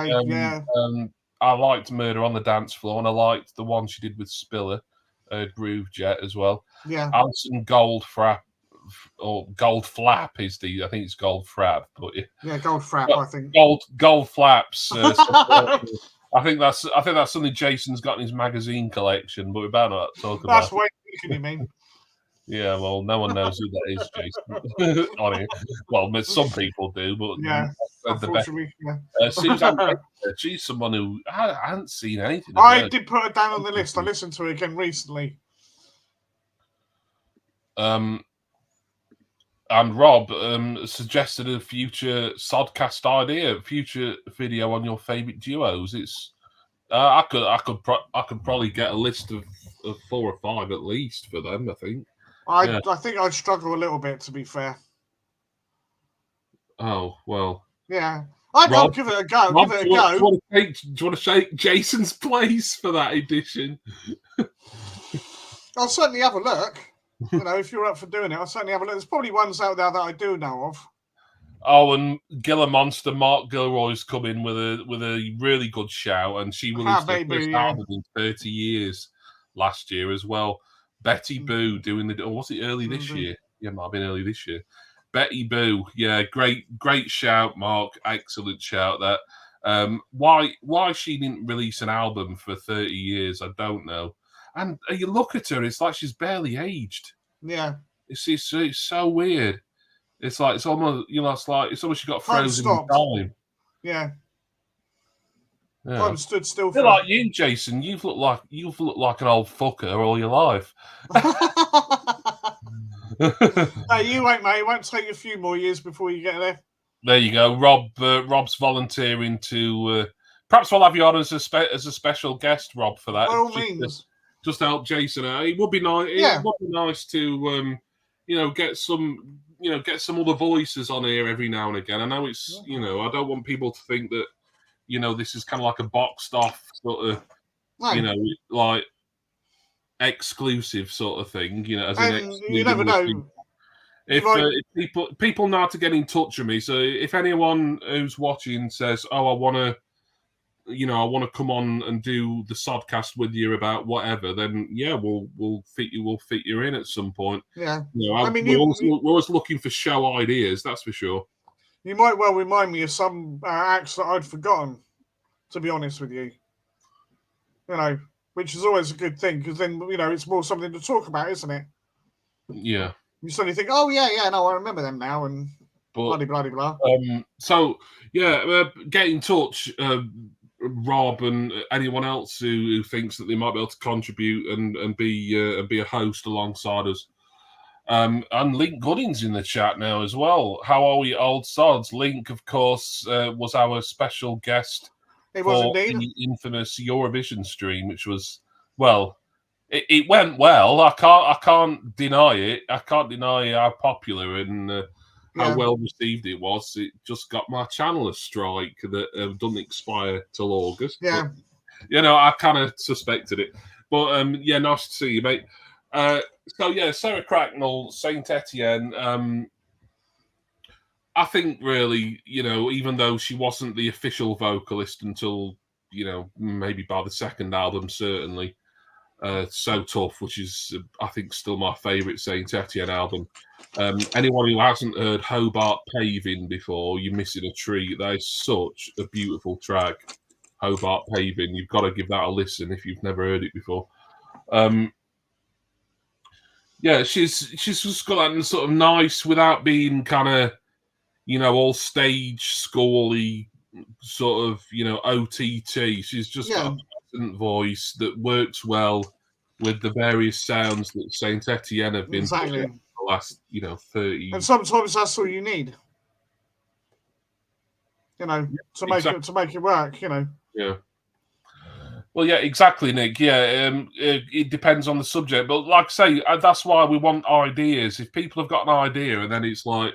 I liked Murder on the Dance Floor, and I liked the one she did with Spiller, Groove Jet as well. Yeah. Alison Goldfrapp, or Goldflap is I think it's Goldfrapp, but Goldfrapp. I think Gold Flaps. I think that's something Jason's got in his magazine collection, but we better not talk about. That's what you mean. Yeah, well, no one knows who that is, Jason. Well, some people do, but unfortunately, Susan, she's someone who I hadn't seen anything. I did put her down on the list. I listened to her again recently. And Rob suggested a future Sodcast idea, future video on your favourite duos. It's I could probably get a list of 4 or 5 at least for them. I think. I think I'd struggle a little bit, to be fair. Oh, well. Yeah. I'll give it a go. Rob, do you want to take Jason's place for that edition? I'll certainly have a look. If you're up for doing it, I'll certainly have a look. There's probably ones out there that I do know of. Oh, and Gilla Monster, Mark Gilroy's come in with a really good shout, and she released her first album in 30 years last year as well. Betty Boo doing or was it early this year? Yeah, it might have been early this year. Betty Boo, yeah, great shout, Mark. Excellent shout. That why she didn't release an album for 30 years, I don't know. And you look at her, it's like she's barely aged. Yeah, it's so weird. It's like it's almost it's almost you got Time frozen in stopped. time. Yeah. Yeah. Time stood still They're for like you, Jason. You've looked like an old fucker all your life. You wait, mate. It won't take a few more years before you get there. There you go. Rob's volunteering to. Perhaps we'll have you on as a special guest, Rob, for that. By all means. Just to help Jason out. It would be nice. Yeah. It would be nice to, get some other voices on here every now and again. I know it's, I don't want people to think that, this is kind of like a boxed off sort of, like exclusive sort of thing. As in you never know. If people know how to get in touch with me, so if anyone who's watching says, "Oh, I want to come on and do the Sodcast with you about whatever," then yeah, we'll fit you in at some point. Yeah, we're always looking for show ideas. That's for sure. You might well remind me of some acts that I'd forgotten. To be honest with you, which is always a good thing because then it's more something to talk about, isn't it? Yeah. You suddenly think, oh yeah, no, I remember them now, and blah blah. So yeah, get in touch, Rob, and anyone else who thinks that they might be able to contribute and be a host alongside us. And Link Gooding's in the chat now as well. How are we, old sods? Link, of course, was our special guest for the infamous Eurovision stream, which was It went well. I can't deny it. I can't deny how popular and how well received it was. It just got my channel a strike that doesn't expire till August. Yeah, but, I kind of suspected it. But nice to see you, mate. Sarah Cracknell, Saint Etienne. I think really, even though she wasn't the official vocalist until maybe by the second album, certainly. So Tough, which is, I think, still my favourite Saint Etienne album. Anyone who hasn't heard Hobart Paving before, you're missing a treat. That is such a beautiful track, Hobart Paving. You've got to give that a listen if you've never heard it before. She's just got that sort of nice, without being kind of, all stage school-y sort of, OTT. She's just got a voice that works well with the various sounds that Saint Etienne have been for the last 30. And sometimes that's all you need, to make it work. Yeah. Well, yeah, exactly, Nick. Yeah, it depends on the subject, but like I say, that's why we want ideas. If people have got an idea, and then it's like,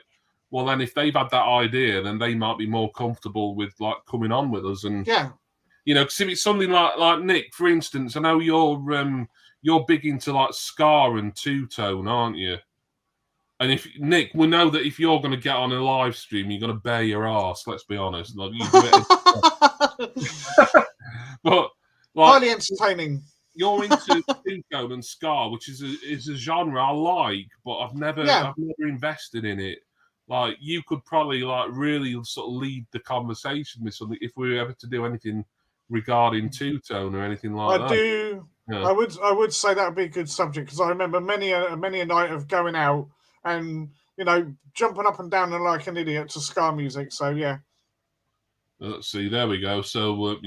well, then if they've had that idea, then they might be more comfortable with coming on with us. And because if it's something like Nick, for instance, I know you're big into ska and two-tone, aren't you? And if Nick, we know that if you're going to get on a live stream, you're going to bare your ass. Let's be honest. You do it. But highly entertaining. You're into two-tone and ska, which is a genre I like, but I've never invested in it. You could probably really sort of lead the conversation with something if we were ever to do anything regarding two-tone or anything like that. I would say that would be a good subject because I remember many a night of going out and jumping up and down like an idiot to ska music. So yeah. Let's see. There we go. So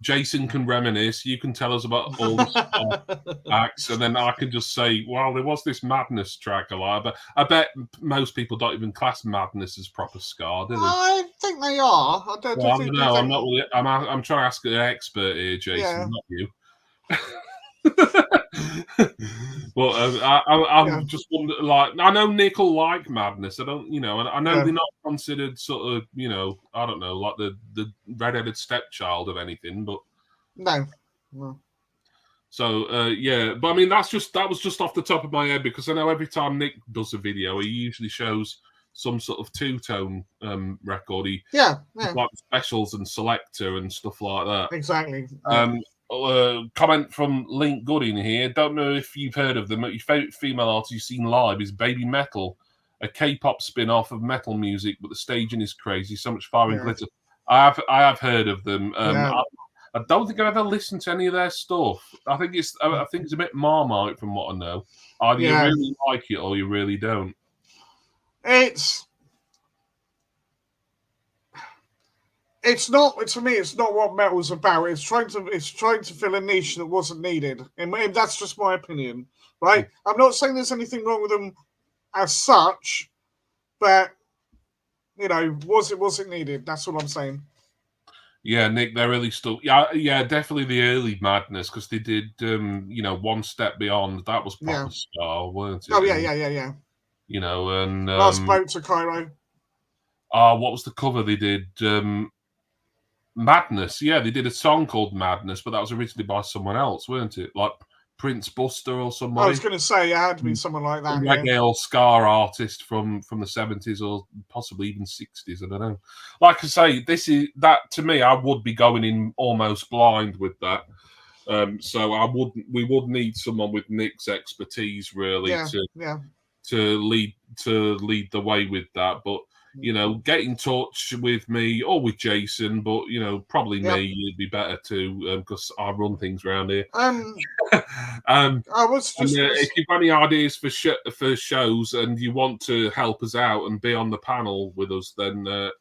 Jason can reminisce. You can tell us about all the acts, and then I can just say, "Well, there was this Madness track a lot." But I bet most people don't even class Madness as proper ska, do they? I think they are. I don't know. I'm not. I'm trying to ask an expert here, Jason, not you. Well, I'm just wondering. I know Nick will like Madness. I don't, and I know they're not considered sort of, I don't know, like the redheaded stepchild of anything, but no. So but I mean that was just off the top of my head because I know every time Nick does a video, he usually shows some sort of two-tone record. Like specials and selector and stuff like that. Exactly. Comment from Link Gooding here. Don't know if you've heard of them. Your favourite female artist you've seen live is Baby Metal, a K-pop spin-off of metal music, but the staging is crazy. So much fire and glitter. I have heard of them. I don't think I've ever listened to any of their stuff. I think it's a bit Marmite from what I know. Either you really like it or you really don't. It's not, to me, it's not what metal's about. It's trying to fill a niche that wasn't needed. And that's just my opinion, right? I'm not saying there's anything wrong with them as such, but was it needed? That's what I'm saying. Yeah, Nick, they're really stuck. Yeah, definitely the early Madness, because they did, One Step Beyond. That was proper ska, weren't it? Oh yeah. And Last Boat to Cairo. What was the cover they did? Madness. Yeah, they did a song called Madness, but that was originally by someone else, weren't it? Like Prince Buster or somebody. I was going to say it had to be someone like that. Reggae or ska artist from the 70s or possibly even 60s. I don't know. Like I say, that to me, I would be going in almost blind with that. So we would need someone with Nick's expertise really to lead the way with that. But get in touch with me or with Jason, but probably me. It'd be better to because I run things around here. I was just if you've got any ideas for shows and you want to help us out and be on the panel with us, then we're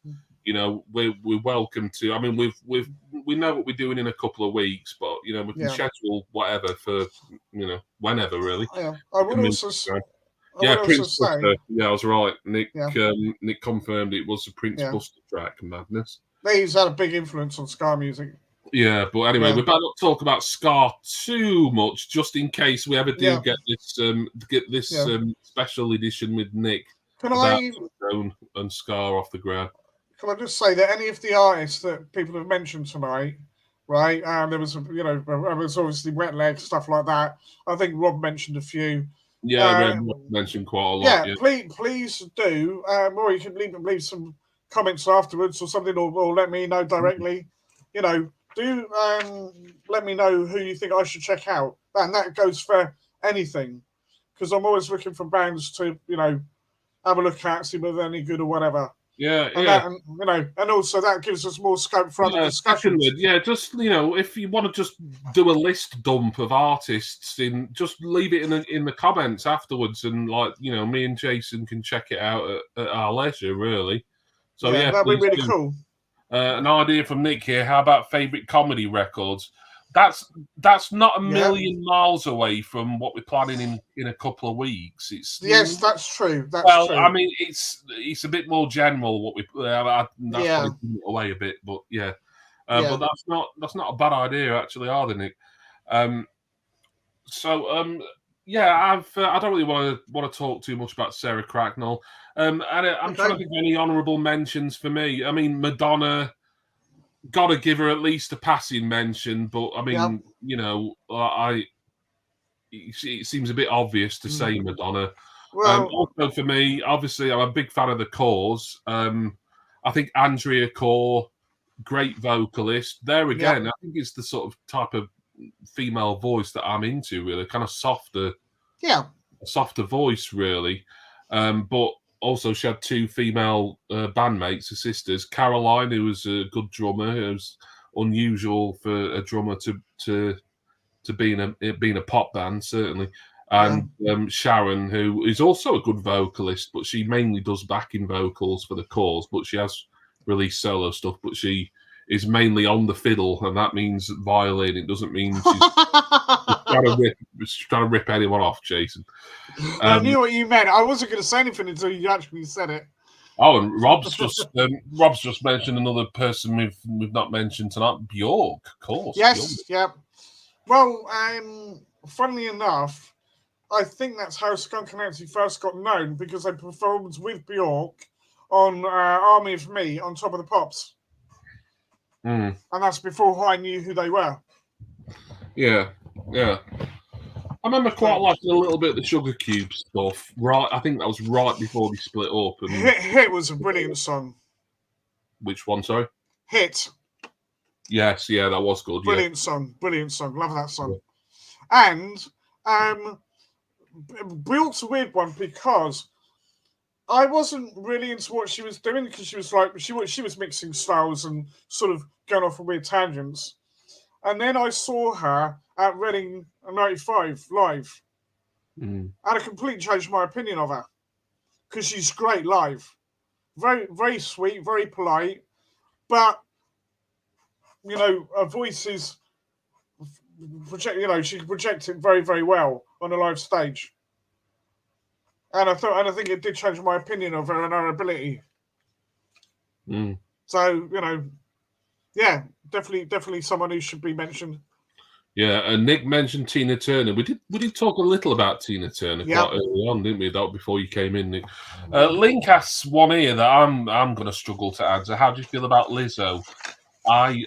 welcome to. I mean, we know what we're doing in a couple of weeks, but we can schedule whatever for whenever really. Yeah, I would also. Prince Buster. Yeah, I was right. Nick confirmed it was a Prince Buster track, Madness. He's had a big influence on ska music. Yeah, but anyway, we better not talk about ska too much, just in case we ever do get this special edition with Nick about Stone and ska off the ground. Can I just say that any of the artists that people have mentioned tonight, right? There was there was obviously Wet Leg, stuff like that. I think Rob mentioned a few. Yeah, Rob mentioned quite a lot. Yeah, please do. Or you can leave some comments afterwards or something, or let me know directly. Do let me know who you think I should check out, and that goes for anything, because I'm always looking for bands to have a look at, see whether they're any good or whatever. Yeah, and also that gives us more scope for other discussions. Just if you want to just do a list dump of artists, just leave it in the comments afterwards, and me and Jason can check it out at our leisure, really. So that'd be really cool. An idea from Nick here. How about favourite comedy records? That's not a million miles away from what we're planning in a couple of weeks. Yes, that's true. True. I mean, it's a bit more general what we. That's probably away a bit, but but that's not a bad idea actually, are they, Nick? I don't really want to talk too much about Sarah Cracknell. And I'm trying to think of any honourable mentions for me. I mean, Madonna. Got to give her at least a passing mention, but I mean, it seems a bit obvious to say Madonna. Well, also for me, obviously, I'm a big fan of The Cause. I think Andrea Corr, great vocalist. There again, I think it's the sort of type of female voice that I'm into, really, kind of softer, a softer voice, really. But also, she had two female bandmates, her sisters. Caroline, who was a good drummer. It was unusual for a drummer to be in a pop band, certainly. And Sharon, who is also a good vocalist, but she mainly does backing vocals for The Cause. But she has released solo stuff. But she is mainly on the fiddle, and that means violin. It doesn't mean she's trying to rip anyone off, Jason. I knew what you meant. I wasn't going to say anything until you actually said it. Oh, and Rob's just mentioned another person we've not mentioned tonight, Bjork, of course. Yes, Bjork. Well, funnily enough, I think that's how Skunk Anansi first got known, because they performed with Bjork on Army of Me on Top of the Pops. And that's before I knew who they were. Yeah. I remember quite liking a little bit of the Sugar Cube stuff. Right, I think that was right before they split up. And Hit was a brilliant song. Which one, sorry? Hit. Yes, that was good. Brilliant song. Love that song. Yeah. And Bjork's a weird one, because I wasn't really into what she was doing, because she was mixing styles and sort of going off on weird tangents. And then I saw her at Reading 95 live. And it completely changed my opinion of her. because she's great live. Very, very sweet, very polite, but her voice is she can project it very, very well on a live stage. And I think it did change my opinion of her and her ability. Mm. So, definitely someone who should be mentioned. Yeah, and Nick mentioned Tina Turner. We did talk a little about Tina Turner quite early on, didn't we? That before you came in, Nick. Link asks one here that I'm going to struggle to answer. How do you feel about Lizzo? I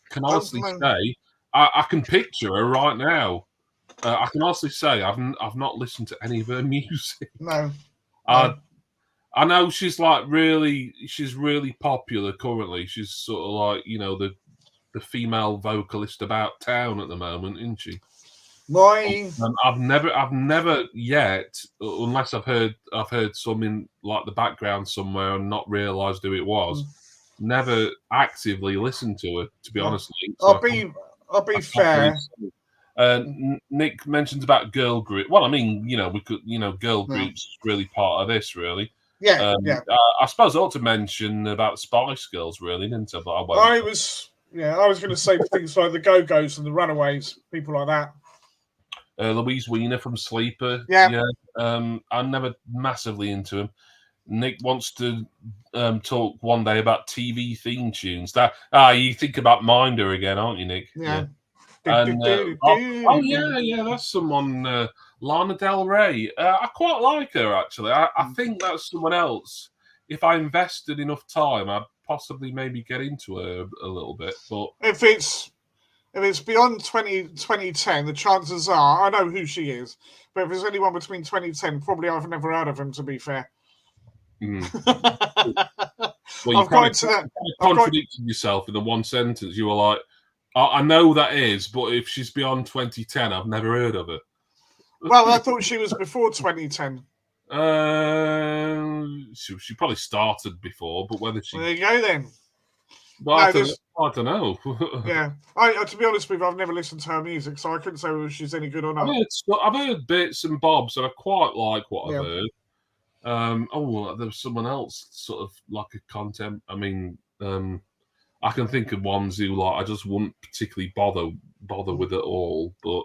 can honestly say I can picture her right now. I can honestly say I've not listened to any of her music. No. I know she's really popular currently. She's sort of like the female vocalist about town at the moment, isn't she? I've never yet, unless I've heard some in like the background somewhere and not realised who it was. Never actively listened to her, to be honest. So I'll be fair. Nick mentions about girl group. Well, I mean, we could, girl groups is really part of this, really. Yeah, I suppose I ought to mention about the Spice Girls, really, didn't I? But I was going to say things like the Go-Go's and the Runaways, people like that. Louise Weiner from Sleeper. Yeah. I'm never massively into him. Nick wants to talk one day about TV theme tunes. You think about Minder again, aren't you, Nick? Yeah. And that's someone. Lana Del Rey. I quite like her actually. I think that's someone else. If I invested enough time, I'd possibly maybe get into her a little bit. But if it's beyond 2010, the chances are I know who she is. But if it's anyone between 2010, probably I've never heard of him. To be fair. Well, you contradicted yourself in the one sentence. You were like, I know that is, but if she's beyond 2010, I've never heard of her. Well, I thought she was before 2010. She probably started before, but whether she... There you go, then. Well, I don't know. Yeah. To be honest with you, I've never listened to her music, so I couldn't say whether she's any good or not. I've heard bits and bobs, and I quite like what I've heard. There was someone else, sort of like a content. I mean, I can think of ones who I just wouldn't particularly bother with it all, but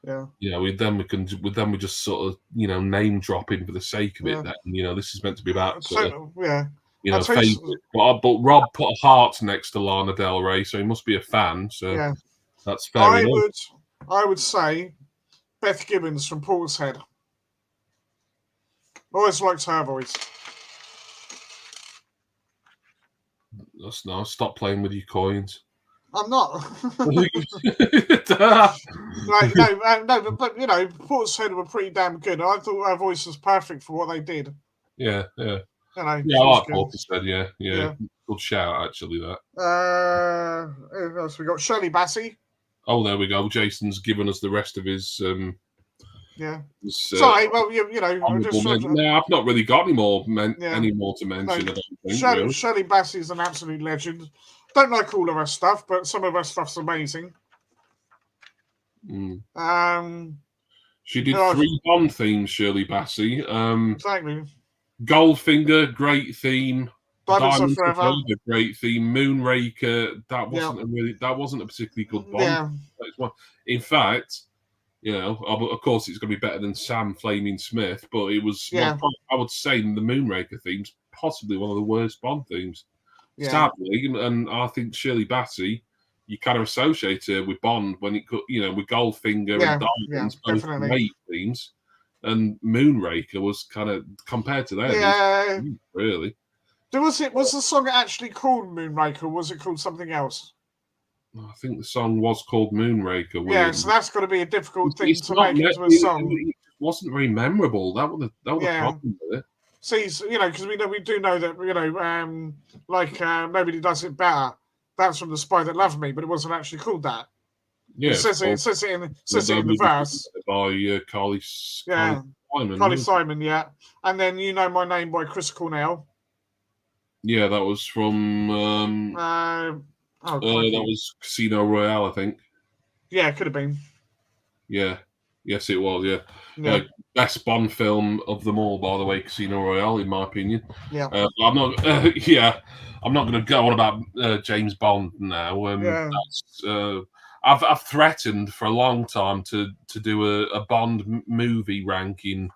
we just sort of name dropping for the sake of it. That this is meant to be about favorite. But Rob put a heart next to Lana Del Rey, so he must be a fan. So that's fair enough. I would say Beth Gibbons from Portishead. Always liked her voice. That's nice. Stop playing with your coins. I'm not. But Portishead were pretty damn good. I thought her voice was perfect for what they did. Yeah. I like Portishead. Yeah. Good shout, actually. That. Who else we got? Shirley Bassey. Oh, there we go. Jason's given us the rest of his. Sorry, well, I've not really got any more to mention. Shirley Bassey's an absolute legend. Don't like all of her stuff, but some of her stuff's amazing. She did 3 Bond themes, Shirley Bassey. Exactly. Goldfinger, great theme. Diamonds Are Forever, great theme. Moonraker, that wasn't a particularly good Bond. Yeah. In fact, of course, it's going to be better than Sam Flaming Smith, but it was. I would say the Moonraker theme's possibly one of the worst Bond themes. Yeah. Sadly, and I think Shirley Bassey, you kind of associate her with Bond when it could, with Goldfinger and Diamonds, both great themes, and Moonraker was kind of compared to that. Yeah, really. Was the song actually called Moonraker, or was it called something else? I think the song was called Moonraker. Yeah, so that's got to be a difficult thing to make into a song. It wasn't very memorable. That was the problem with it. See, because we do know that Nobody Does It Better. That's from The Spy That Loved Me, but it wasn't actually called that. Yeah, it says it in the verse by Carly Simon. Carly Simon, yeah, and then You Know My Name by Chris Cornell. Yeah, that was from. That was Casino Royale, I think. Yeah, it could have been. Yeah. Yes, it was. Yeah. Yeah. Best Bond film of them all, by the way, Casino Royale, in my opinion. Yeah. I'm not. Yeah, I'm not going to go on about James Bond now. I've threatened for a long time to do a Bond movie ranking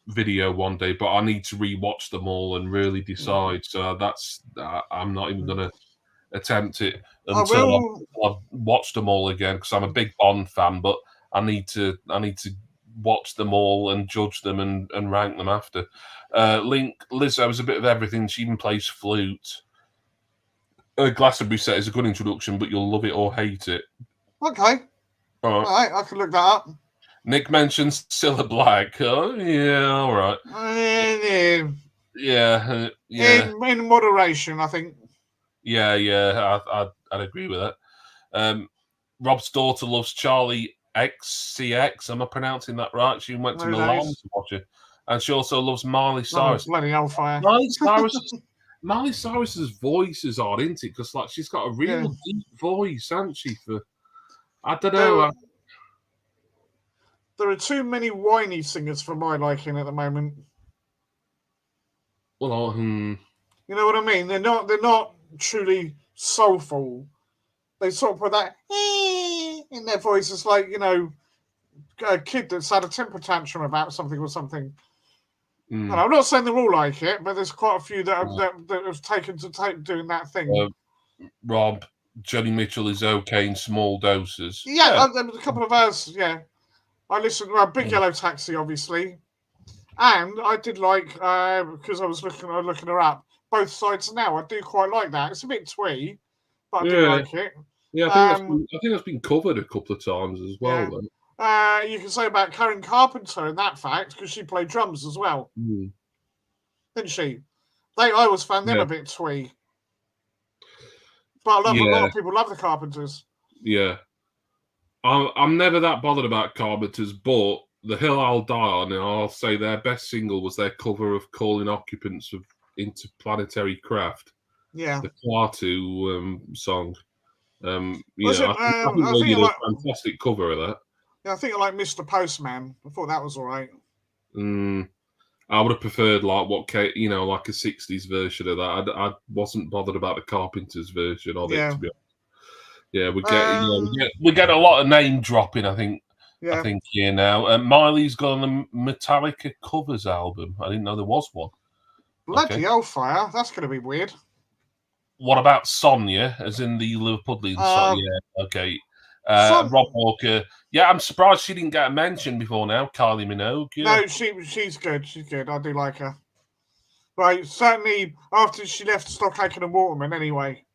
video one day, but I need to rewatch them all and really decide. So I'm not even going to attempt it until I've watched them all again, because I'm a big Bond fan, but I need to watch them all and judge them and rank them after. Link Lizzo is a bit of everything. She even plays flute. Glastonbury set is a good introduction, but you'll love it or hate it. Okay. All right, I can look that up. Nick mentions Cilla Black. Oh, yeah, all right. Yeah. In moderation, I think. Yeah, I'd agree with that. Rob's daughter loves Charlie XCX. Am I pronouncing that right? She went to Milan to watch it. And she also loves Miley Cyrus. Bloody hellfire. Miley Cyrus's voice is odd, isn't it? Because like she's got a real deep voice, hasn't she? I don't know. There are too many whiny singers for my liking at the moment. Well, you know what I mean? They're not truly soulful. They sort of put that in their voice. It's like, a kid that's had a temper tantrum about something or something. And I'm not saying they're all like it, but there's quite a few that have taken to doing that thing. Rob, Joni Mitchell is okay in small doses. Yeah. There was a couple of hours. Yeah, I listened to Big Yellow Taxi, obviously, and I did like because I was looking her up. Both Sides Now, I do quite like that. It's a bit twee, but I do like it. Yeah, I think that's been covered a couple of times as well. Yeah. You can say about Karen Carpenter in that fact, because she played drums as well, didn't she? I always found them a bit twee, but a lot of people love the Carpenters. Yeah, I'm never that bothered about Carpenters, but The Hill I'll Die On, and I'll say their best single was their cover of Calling Occupants of Interplanetary Craft. Yeah, the Klaatu song. I think they did a fantastic cover of that. Yeah, I think I like Mr. Postman. I thought that was all right. I would have preferred like like a 60s version of that. I wasn't bothered about the Carpenters version of it, to be honest. Yeah, we get a lot of name dropping, I think. Yeah. I think here now. Miley's got on the Metallica covers album. I didn't know there was one. Bloody hellfire! That's going to be weird. What about Sonia, as in the Liverpudlian song? Yeah, okay. Rob Walker. Yeah, I'm surprised she didn't get a mention before now. Kylie Minogue. Yeah. No, she's good. She's good. I do like her. Right, certainly after she left Stockhaken and Waterman, anyway.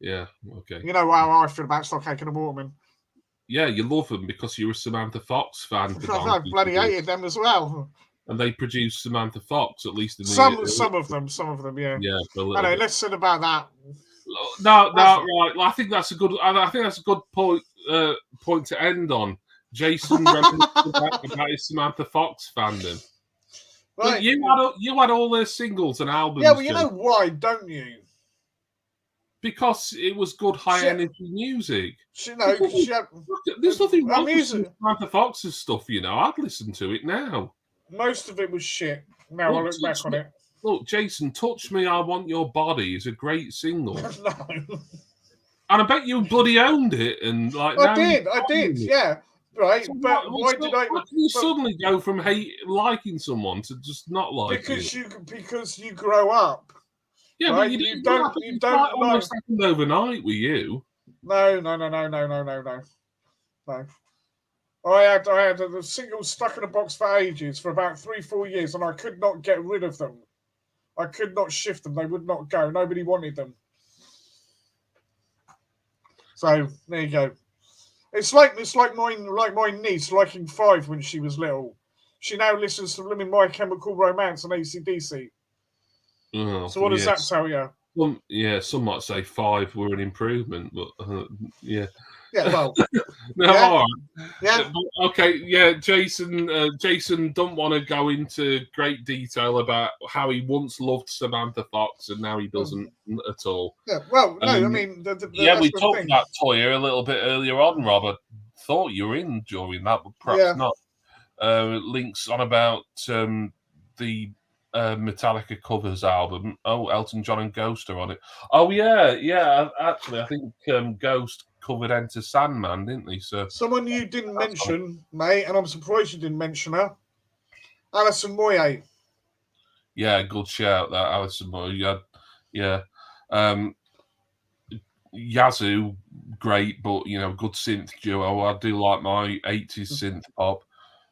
Yeah, okay. You know how I feel about Stockhaken and Waterman. Yeah, you love them because you're a Samantha Fox fan. I bloody hated them as well. And they produced Samantha Fox, at least in the some of them, yeah. Yeah, anyway, let's sit about that. No, right. I think that's a good. I think that's a good point. Point to end on. Jason about his Samantha Fox fandom. Right. You had all their singles and albums. Yeah, well, you know why, don't you? Because it was good high energy music. There's nothing wrong with Samantha Fox's stuff. I'd listen to it now. Most of it was shit. Now I look back on it. Look, Jason, Touch Me, I Want Your Body is a great single. No. And I bet you bloody owned it. And I did, yeah. Right, so but why did I... Why can you suddenly go from liking someone to just not like Because you grow up. Yeah, right? But you don't almost happened overnight with you. No. I had a single stuck in a box for ages, for about 3-4 years, and I could not get rid of them. I could not shift them. They would not go. Nobody wanted them. So there you go. It's like my niece liking Five when she was little. She now listens to My Chemical Romance and AC/DC. Oh, so what does that tell you? Some might say Five were an improvement, but yeah. Yeah, well. No, yeah. All right. Yeah. Okay, yeah, Jason don't want to go into great detail about how he once loved Samantha Fox and now he doesn't at all. Yeah, well, no, I mean... we talked about Toya a little bit earlier on, Robert. thought you were in during that, but perhaps not. Links on about the Metallica covers album. Oh, Elton John and Ghost are on it. Oh yeah. Actually, I think Ghost covered Enter Sandman, didn't they? So someone you didn't mention, mate, and I'm surprised you didn't mention her. Alison Moyet. Yeah, good shout that Alison Moyet. Yeah. Yazoo, great, but good synth duo. I do like my 80s synth pop.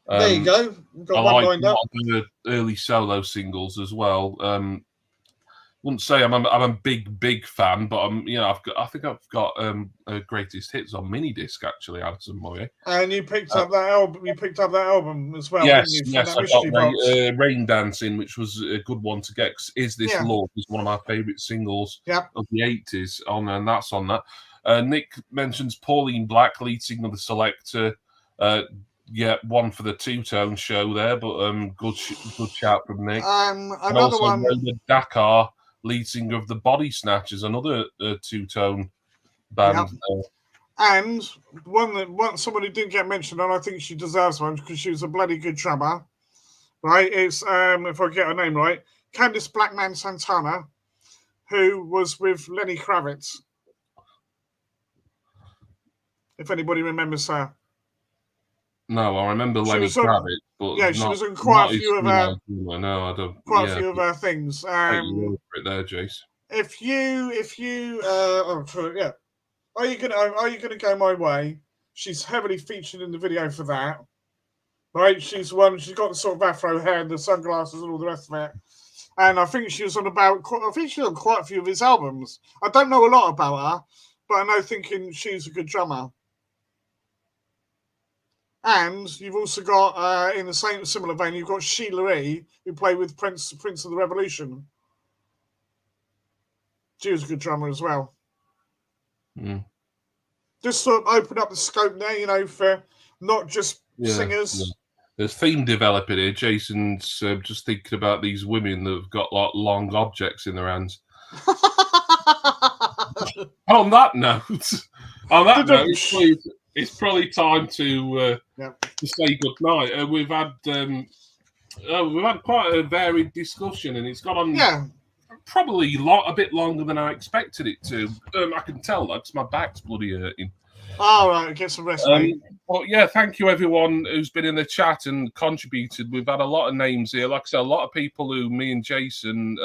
There you go. I like a lot of the early solo singles as well. Wouldn't say I'm a big fan, but I think I've got greatest hits on mini disc actually, Alison Moyet. And you picked up that album. You picked up that album as well. Yes, didn't you, I got Rain Dancing, which was a good one to get. Is This Love is one of my favourite singles of the 80s, and that's on that. Nick mentions Pauline Black, lead singer of the Selector. One for the two-tone show there, but good shout from Nick. Another one, Dakar, lead singer of the Body Snatchers, another two-tone band. And someone who didn't get mentioned, and I think she deserves one because she was a bloody good drummer, right? It's if I get her name right, Candice Blackman Santana, who was with Lenny Kravitz. If anybody remembers her. No, I remember Lenny Kravitz, but she was in quite a few of her. No, I don't. Quite a few of her things. Take you over it there, Jace. If you, are you gonna go my way? She's heavily featured in the video for that, right? She's got the sort of afro hair and the sunglasses and all the rest of it. And I think she was on quite a few of his albums. I don't know a lot about her, but I know thinking she's a good drummer. And you've also got, in the similar vein, you've got Sheila E., who played with Prince of the Revolution. She was a good drummer as well. Just sort of open up the scope there, for not just singers. Yeah. There's theme developing here. Jason's just thinking about these women that have got like long objects in their hands. On that note, it's probably time to say good night. We've had quite a varied discussion, and it's gone on probably a bit longer than I expected it to. I can tell that because my back's bloody hurting. All right, get some rest, mate. But thank you everyone who's been in the chat and contributed. We've had a lot of names here. Like I said, a lot of people who me and Jason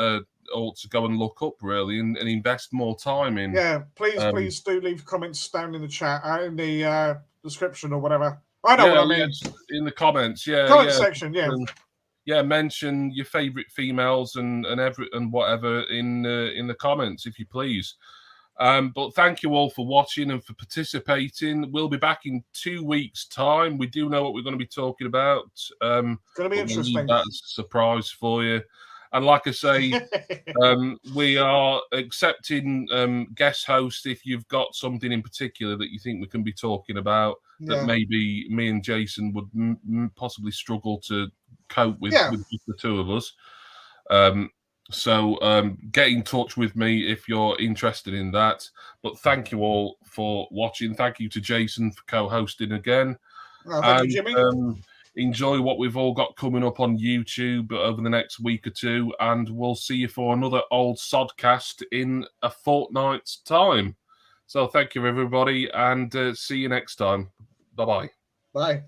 ought to go and look up really and invest more time in. Yeah, please do leave comments down in the chat, in the description or whatever. I know what I mean. In the comments, comment section, mention your favourite females and whatever in the comments if you please. But thank you all for watching and for participating. We'll be back in 2 weeks' time. We do know what we're going to be talking about. It's going to be interesting. That's a surprise for you. And like I say, we are accepting guest hosts if you've got something in particular that you think we can be talking about that maybe me and Jason would possibly struggle to cope with just the two of us. So get in touch with me if you're interested in that. But thank you all for watching. Thank you to Jason for co-hosting again. Thank you, Jimmy. Enjoy what we've all got coming up on YouTube over the next week or two, and we'll see you for another old Sodcast in a fortnight's time. So thank you, everybody, and see you next time. Bye-bye. Bye.